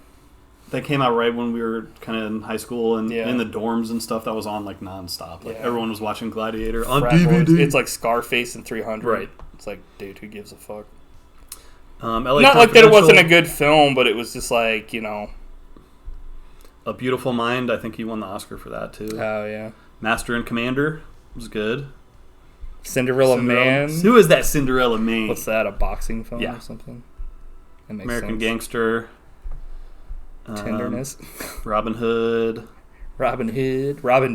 that came out right when we were kind of in high school and yeah. in the dorms and stuff. That was on, like, nonstop. Like, yeah. Everyone was watching Gladiator on Frat DVD. Boys. It's like Scarface and 300. Right. It's like, dude, who gives a fuck? LA not like that it wasn't a good film, but it was just like, you know. A Beautiful Mind, I think he won the Oscar for that, too. Oh, yeah. Master and Commander was good. Cinderella Man. Who is that Cinderella Man? What's that, a boxing film or something? That makes American sense. Gangster. Tenderness. Robin Hood. Robin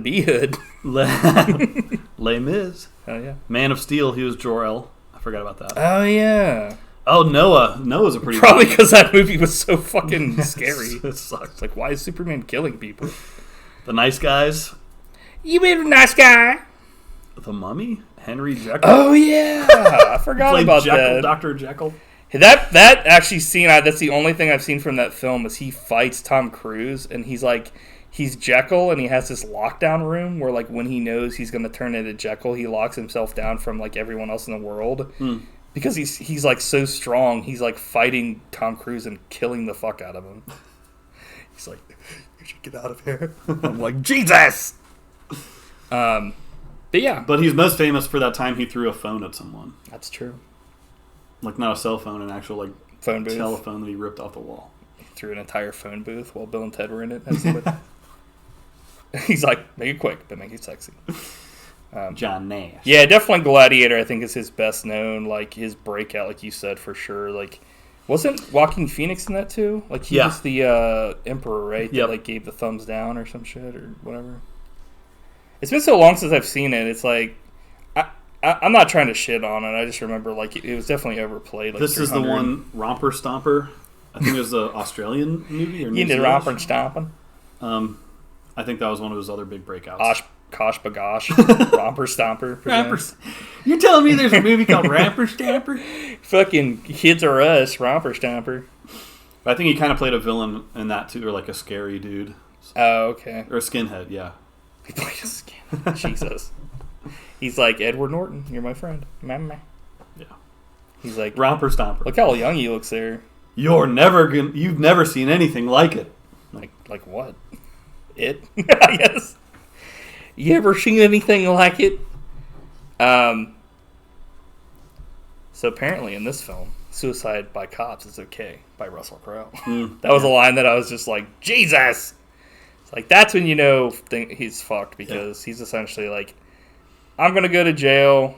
B. Hood. Les Mis. Oh, yeah. Man of Steel, he was Jor-El. I forgot about that. Oh, yeah. Oh, Noah. Noah's a pretty... Probably because that movie was so fucking scary. It sucks. Like, why is Superman killing people? The Nice Guys. You been a nice guy. The Mummy? Henry Jekyll. Oh, yeah. I forgot about Jekyll, that. Dr. Jekyll. That actually scene, that's the only thing I've seen from that film, is he fights Tom Cruise, and he's like... He's Jekyll, and he has this lockdown room where, like, when he knows he's going to turn into Jekyll, he locks himself down from, like, everyone else in the world. Because he's like, so strong. He's, like, fighting Tom Cruise and killing the fuck out of him. He's like, you should get out of here. I'm like, Jesus! But, yeah. But he's most famous for that time he threw a phone at someone. That's true. Like, not a cell phone, an actual, like, phone booth. Telephone that he ripped off the wall. He threw an entire phone booth while Bill and Ted were in it. He's like, make it quick, but make it sexy. John Nash. Yeah, definitely Gladiator, I think, is his best known, like, his breakout, like you said, for sure. Like, wasn't Joaquin Phoenix in that, too? Like, he was the Emperor, right? That, like, gave the thumbs down or some shit or whatever. It's been so long since I've seen it, it's like, I'm not trying to shit on it. I just remember, like, it was definitely overplayed. Like, this is the one, Romper Stomper. I think it was the Australian movie. Or you did Romper and Stomping? I think that was one of his other big breakouts. Kosh Bagosh, Romper Stomper. You're telling me there's a movie called Romper Stomper? Fucking Kids Are Us, Romper Stomper. I think he kind of played a villain in that too, or like a scary dude. Oh, okay. Or a skinhead, yeah. He played a skinhead. Jesus. He's like, Edward Norton, you're my friend. Mama. Yeah. He's like, Romper Stomper. Look how young he looks there. You've never seen anything like it. Like what? It? I guess. You ever seen anything like it? So apparently in this film, suicide by cops is okay by Russell Crowe. That was a line that I was just like, Jesus! It's like, that's when you know he's fucked, because he's essentially like, I'm going to go to jail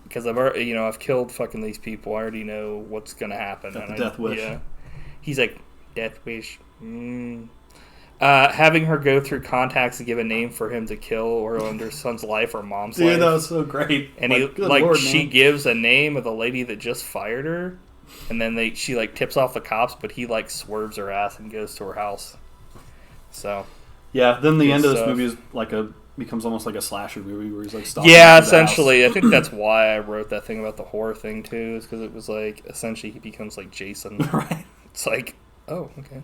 because I've killed fucking these people. I already know what's going to happen. Got the death wish. Yeah. He's like, death wish. Having her go through contacts to give a name for him to kill, or on their son's life or mom's life. Dude, that was so great. And she gives a name of the lady that just fired her, and then she like tips off the cops, but he like swerves her ass and goes to her house. So yeah, then the end of this movie is like becomes almost like a slasher movie where he's like stalking essentially. I think that's why I wrote that thing about the horror thing too, is because it was like essentially he becomes like Jason. Right. It's like, oh, okay.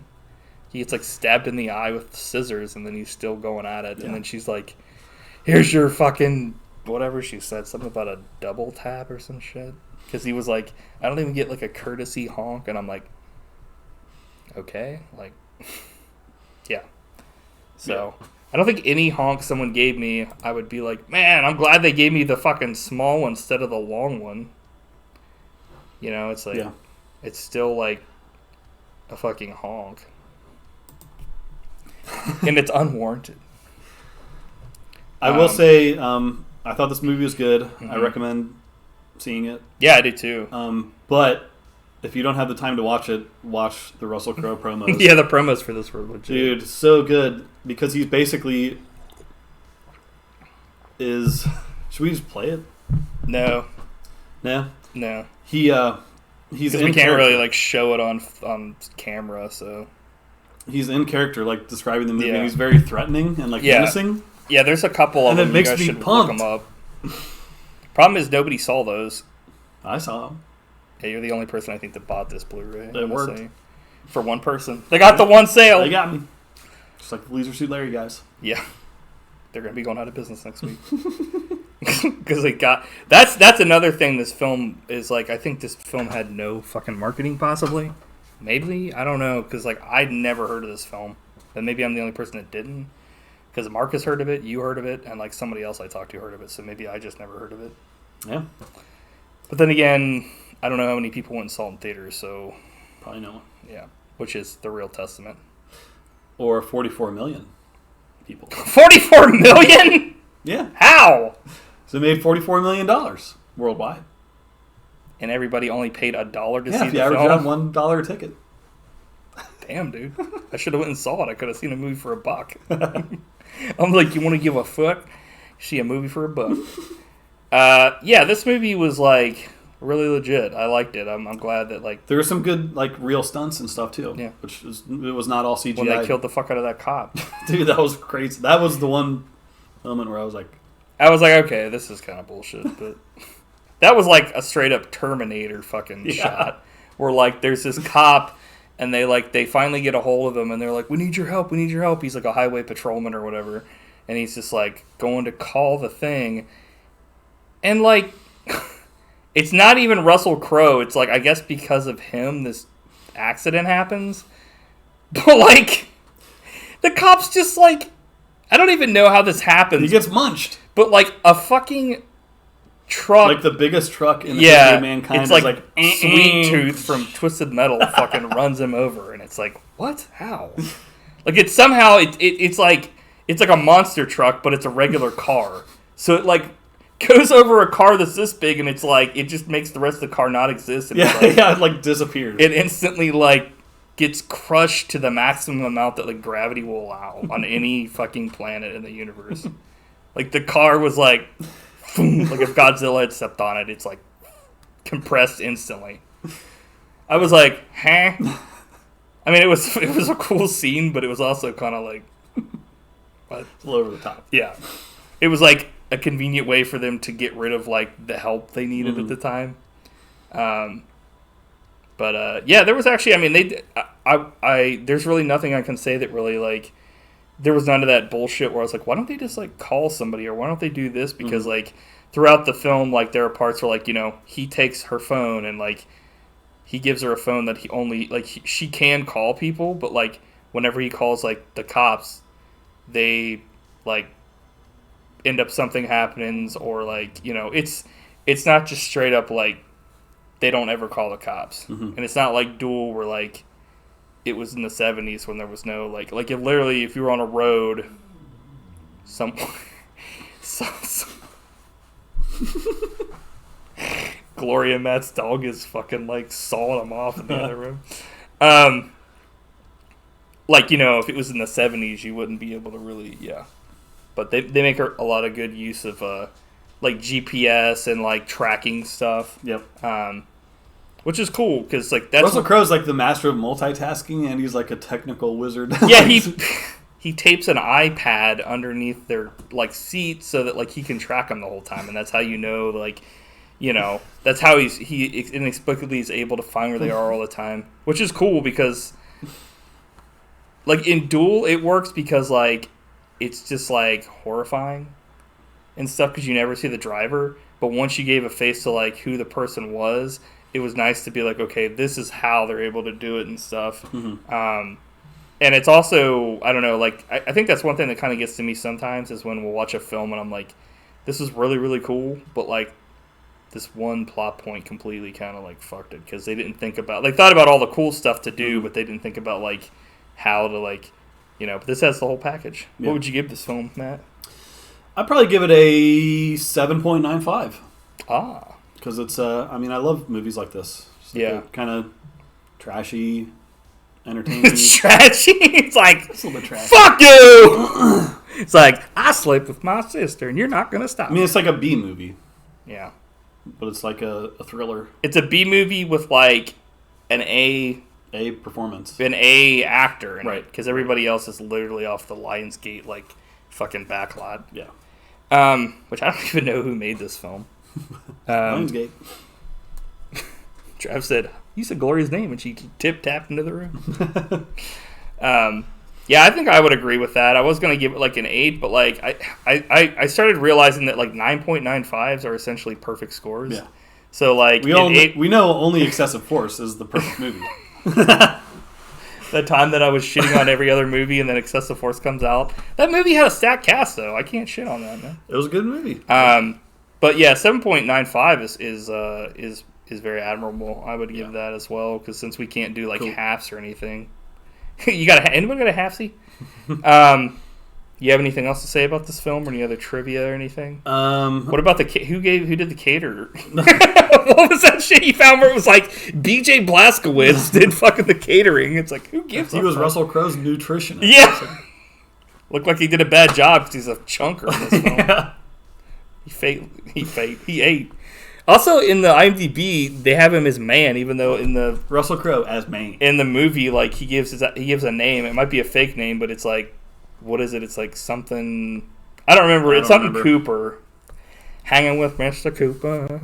He gets like stabbed in the eye with scissors, and then he's still going at it. Yeah. And then she's like, here's your fucking whatever she said, something about a double tap or some shit. Because he was like, I don't even get like a courtesy honk, and I'm like, okay, like, yeah. So I don't think any honk someone gave me, I would be like, man, I'm glad they gave me the fucking small one instead of the long one. You know, it's like, it's still like a fucking honk. And it's unwarranted. I will say, I thought this movie was good. Mm-hmm. I recommend seeing it. Yeah, I do too. But if you don't have the time to watch it, watch the Russell Crowe promos. Yeah, the promos for this were legit. Dude, so good. Because he's basically is... Should we just play it? No. No? No. He's because we can't really like show it on camera, so... He's in character, like, describing the movie, and he's very threatening and, like, menacing. Yeah, there's a couple of them. And it makes me pumped. Look them up. Problem is, nobody saw those. I saw them. Yeah, you're the only person I think that bought this Blu-ray. It worked. For one person. They got the one sale. They got me. Just like the Leisure Suit Larry guys. Yeah. They're going to be going out of business next week. Because they got... That's another thing this film is, like, I think this film had no fucking marketing, possibly. Maybe? I don't know, because like I'd never heard of this film. And maybe I'm the only person that didn't. Because Marcus heard of it, you heard of it, and like somebody else I talked to heard of it. So maybe I just never heard of it. Yeah. But then again, I don't know how many people went and saw it in theaters, so... Probably no one. Yeah. Which is the real testament. Or 44 million people. 44 million?! Yeah. How? So it made $44 million worldwide. And everybody only paid $1 to see the film. Yeah, the average on $1 a ticket. Damn, dude. I should have went and saw it. I could have seen a movie for $1. I'm like, you want to give a fuck? See a movie for $1. Yeah, this movie was like really legit. I liked it. I'm glad that like there were some good like real stunts and stuff too. Yeah, it was not all CGI. When they killed the fuck out of that cop, dude, that was crazy. That was the one moment where I was like, okay, this is kind of bullshit, but that was like a straight up Terminator fucking shot where like there's this cop and they finally get a hold of him and they're like, we need your help. He's like a highway patrolman or whatever, and he's just like going to call the thing, and like. It's not even Russell Crowe. It's like, I guess because of him, this accident happens. But, like, the cop's just like, I don't even know how this happens. He gets munched. But, like, a fucking truck. Like the biggest truck in the history of mankind. It's like Sweet Tooth from Twisted Metal fucking runs him over. And it's like, what? How? Like, it's somehow, it's like a monster truck, but it's a regular car. So it, like, goes over a car that's this big, and it's like it just makes the rest of the car not exist. And it like disappears. It instantly like gets crushed to the maximum amount that like gravity will allow on any fucking planet in the universe. Like the car was like, like if Godzilla had stepped on it, it's like compressed instantly. I was like, huh? I mean, it was a cool scene, but it was also kind of like, what? It's a little over the top. Yeah, it was like a convenient way for them to get rid of like the help they needed at the time. But there was actually, I mean, there's really nothing I can say that really like, there was none of that bullshit where I was like, why don't they just like call somebody or why don't they do this? Because like throughout the film, like there are parts where like, you know, he takes her phone and like he gives her a phone that he only like she can call people, but like whenever he calls like the cops, they like end up something happens, or like, you know, it's not just straight up like they don't ever call the cops. And it's not like Duel where like it was in the 70s when there was no like if literally if you were on a road Gloria Matt's dog is fucking like sawing him off in the other room. Like, you know, if it was in the 70s you wouldn't be able to really but they make a lot of good use of like GPS and like tracking stuff. Which is cool because like that's Russell Crowe's like the master of multitasking, and he's like a technical wizard. Yeah, he tapes an iPad underneath their like seat so that like he can track them the whole time, and that's how you know, like, you know, that's how he inexplicably is able to find where they are all the time, which is cool because like in Duel it works because like it's just like horrifying and stuff because you never see the driver, but once you gave a face to like who the person was, it was nice to be like, okay, this is how they're able to do it and stuff. And it's also, I don't know, like I think that's one thing that kind of gets to me sometimes is when we'll watch a film and I'm like, this is really, really cool, but like this one plot point completely kind of like fucked it because they didn't think about, they thought about all the cool stuff to do, but they didn't think about like how to like, you know, but this has the whole package. What would you give this film, Matt? I'd probably give it a 7.95. Because it's, I mean, I love movies like this. Like kind of trashy, entertaining. It's trashy? It's like, it's a little bit trashy. Fuck you! It's like, I slept with my sister and you're not going to stop me. I mean, it's like a B movie. Yeah. But it's like a thriller. It's a B movie with like an A performance. An A actor in right. Because everybody else is literally off the Lionsgate, like, fucking backlot. Yeah. Which I don't even know who made this film. Lionsgate. Trav said, you said Gloria's name, and she tip-tapped into the room. Yeah, I think I would agree with that. I was going to give it like an 8, but like I started realizing that like 9.95s are essentially perfect scores. Yeah. So like we know only Excessive Force is the perfect movie. The time that I was shitting on every other movie and then Excessive Force comes out. That movie had a stacked cast though. I can't shit on that, man. It was a good movie. But yeah, 7.95 is very admirable. I would give that as well because since we can't do like halves or anything. Anyone got a halfsy? You have anything else to say about this film or any other trivia or anything? What about who did the caterer? What was that shit you found where it was like BJ Blazkowicz did fucking the catering? It's like, who gives a fuck? He was Russell Crowe's nutritionist. Yeah. Looked like he did a bad job because he's a chunker in this film. Yeah. He ate. Also, in the IMDb, they have him as man, even though in the Russell Crowe as Maine. In the movie, like he gives a name. It might be a fake name, but it's like, what is it? It's like something. I don't remember. It's something Cooper. Hanging with Mr. Cooper.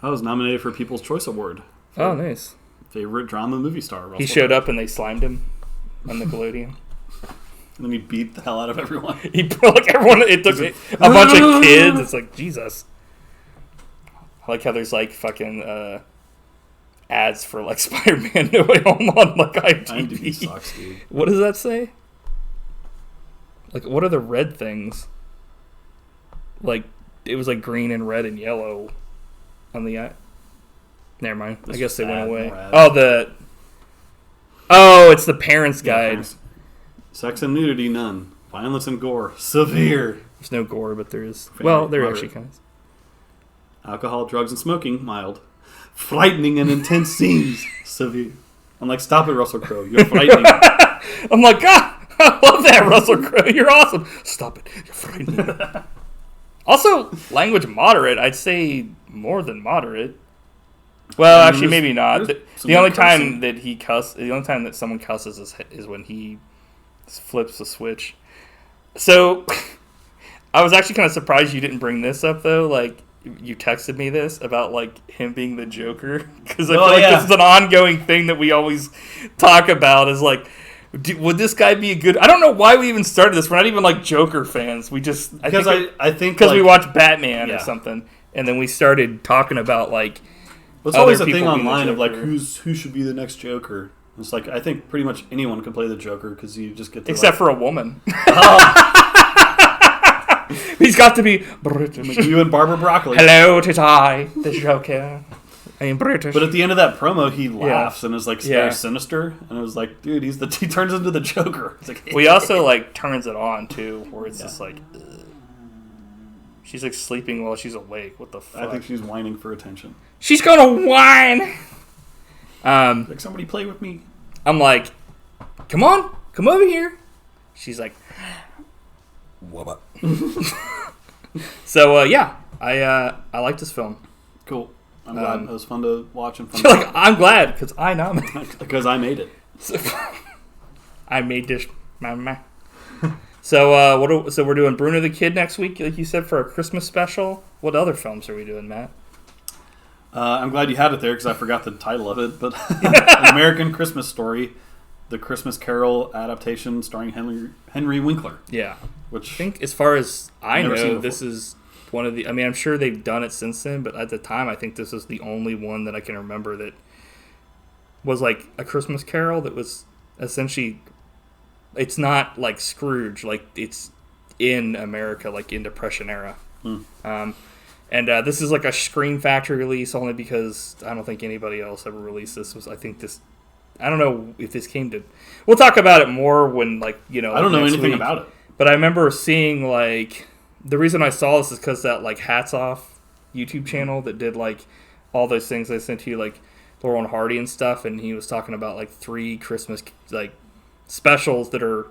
I was nominated for People's Choice Award. Oh, nice. Favorite drama movie star. Russell he showed up and they slimed him on Nickelodeon. And then he beat the hell out of everyone. He like everyone. It took a bunch of kids. It's like Jesus. I like how there's like fucking ads for like Spider-Man No Way Home on like IMDb. Sucks, dude. What does that say? Like, what are the red things? Like, it was like green and red and yellow on the ad. Never mind. I guess they went away. It's the Parents Guide. Sex and nudity, none. Violence and gore, severe. There's no gore, but there is. Well, there actually kind of. Alcohol, drugs, and smoking, mild. Frightening and intense scenes, severe. I'm like, stop it, Russell Crowe. You're frightening. I'm like, God, I love that, Russell Crowe. You're awesome. Stop it. You're frightening. Also, language moderate. I'd say more than moderate. Well, actually, maybe not. The only time that the only time that someone cusses is when he flips the switch. So, I was actually kind of surprised you didn't bring this up, though. Like, you texted me this about like him being the Joker, because I feel like this is an ongoing thing that we always talk about. Is like, would this guy be a good? I don't know why we even started this. We're not even like Joker fans. We just I think because we watched Batman or something, and then we started talking about like. Well, it's always a thing online of like who should be the next Joker. It's like I think pretty much anyone can play the Joker because you just get to except for a woman. He's got to be British. You and Barbara Broccoli. Hello, tis I, the Joker. I am British. But at the end of that promo, he laughs and is like very sinister. And it was like, dude, he turns into the Joker. It's like, he also like turns it on too, where it's just like, ugh. She's like sleeping while she's awake. What the fuck? I think she's whining for attention. She's gonna whine. Like somebody play with me. I'm like, come on, come over here. She's like. Wubba. So I like this film. Cool. I'm glad it was fun to watch and fun. Like I'm glad because I nominated. Because I made it. I made this, mama. So so we're doing Bruno the Kid next week, like you said, for a Christmas special. What other films are we doing, Matt? I'm glad you had it there because I forgot the title of it. But An American Christmas Story. The Christmas Carol adaptation starring Henry Winkler. Yeah. Which I think, as far as I know, this is one of the... I mean, I'm sure they've done it since then, but at the time, I think this is the only one that I can remember that was like a Christmas Carol that was essentially... It's not like Scrooge. Like, it's in America, like in Depression era. And this is like a Screen Factory release only because I don't think anybody else ever released this. I don't know if this came to... We'll talk about it more when, like, you know... I don't know anything about it. But I remember seeing, like... The reason I saw this is because that, like, Hats Off YouTube channel that did, like, all those things I sent to you, like, Laurel and Hardy and stuff, and he was talking about, like, 3 Christmas, like, specials that are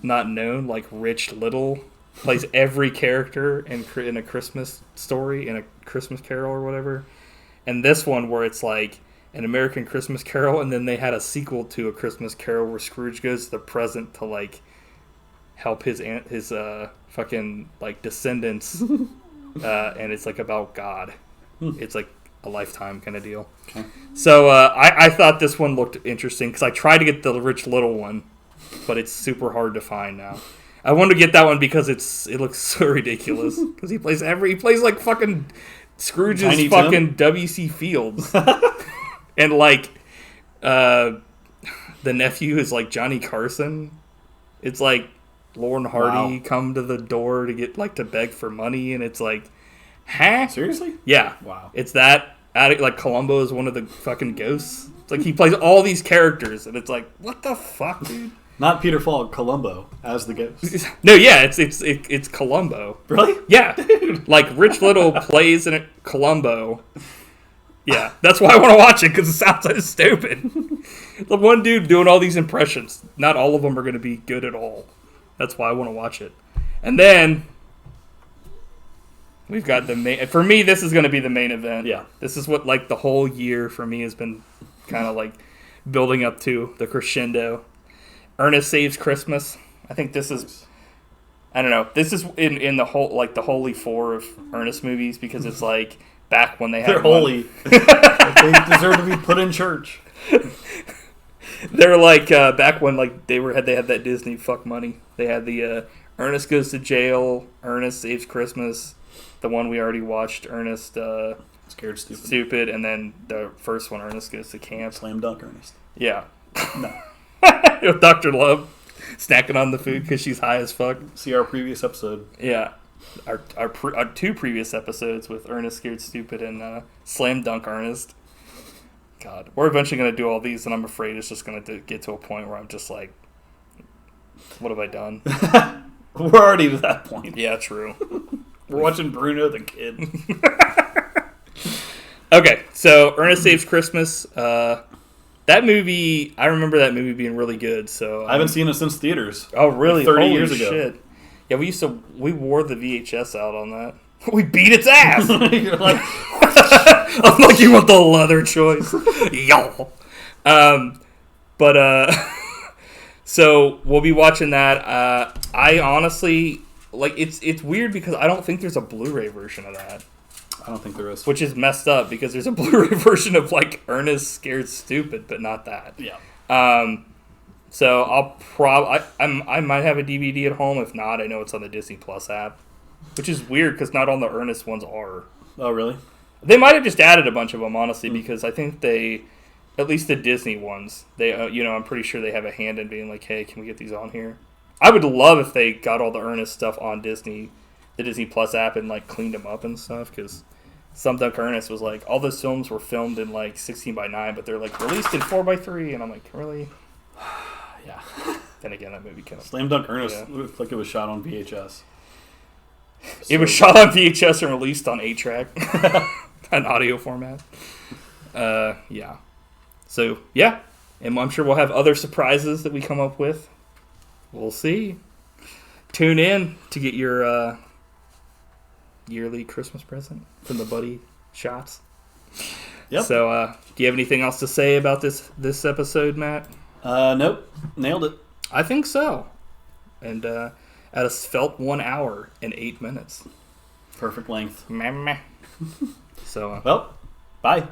not known, like Rich Little plays every character in a Christmas story, in a Christmas Carol or whatever. And this one where it's, like... An American Christmas Carol, and then they had a sequel to A Christmas Carol where Scrooge goes to the present to like help his fucking like descendants, and it's like about God. It's like a Lifetime kind of deal. Okay. So I thought this one looked interesting because I tried to get the Rich Little one, but it's super hard to find now. I wanted to get that one because it looks so ridiculous because he plays like fucking Scrooge's Tiny fucking Tim? W.C. Fields. And, like, the nephew is, like, Johnny Carson. It's, like, Lauren Hardy come to the door to get, like, to beg for money. And it's, like, huh? Seriously? Yeah. Wow. It's that. Like, Columbo is one of the fucking ghosts. It's like he plays all these characters. And it's like, what the fuck, dude? Not Peter Falk, Columbo as the ghost. No, yeah, it's Columbo. Really? Yeah. Dude. Like, Rich Little plays in Columbo. Yeah, that's why I want to watch it, because it sounds so stupid. The one dude doing all these impressions, not all of them are going to be good at all. That's why I want to watch it. And then, We've got the main. For me, this is going to be the main event. Yeah. This is what like the whole year for me has been kind of like building up to the crescendo. Ernest Saves Christmas. I think this is. I don't know. This is in the whole like the holy four of Ernest movies because it's like back when they had. They're holy. They deserve to be put in church. They're like back when like they had that Disney fuck money. They had the Ernest Goes to Jail, Ernest Saves Christmas, the one we already watched, Ernest Scared Stupid, and then the first one, Ernest Goes to Camp. Slam Dunk Ernest. Yeah. No. With Dr. Love snacking on the food because she's high as fuck. See our previous episode. Yeah. Our two previous episodes with Ernest Scared Stupid and Slam Dunk Ernest. God. We're eventually going to do all these, and I'm afraid it's just going to get to a point where I'm just like, what have I done? We're already to that point. Yeah, true. We're watching Bruno the Kid. Okay, so Ernest Saves Christmas. That movie, I remember that movie being really good. So I haven't seen it since theaters. Oh, really? Like 30 Holy years ago. Shit. Yeah, we wore the VHS out on that. We beat its ass. You're like, I'm like, you want the leather choice, y'all. So we'll be watching that. I honestly like it's weird because I don't think there's a Blu-ray version of that. I don't think there is. Which is messed up because there's a Blu-ray version of like Ernest Scared Stupid, but not that. Yeah. So I might have a DVD at home. If not, I know it's on the Disney Plus app, which is weird because not all the Ernest ones are. Oh, really? They might have just added a bunch of them, honestly, because I think at least the Disney ones, I'm pretty sure they have a hand in being like, hey, can we get these on here? I would love if they got all the Ernest stuff on the Disney Plus app, and like cleaned them up and stuff, because Slam Dunk Ernest was like, all those films were filmed in like 16:9, but they're like released in 4:3, and I'm like, really? Yeah. Then again, that movie kind of... Slam Dunk Ernest looked like it was shot on VHS. It was shot on VHS and released on 8-track, an audio format. Yeah. So, yeah. And I'm sure we'll have other surprises that we come up with. We'll see. Tune in to get your yearly Christmas present from the Buddy Shotz. Yep. So, do you have anything else to say about this episode, Matt? Nope. Nailed it. I think so. And at a svelte 1 hour and 8 minutes. Perfect length. So, well, bye.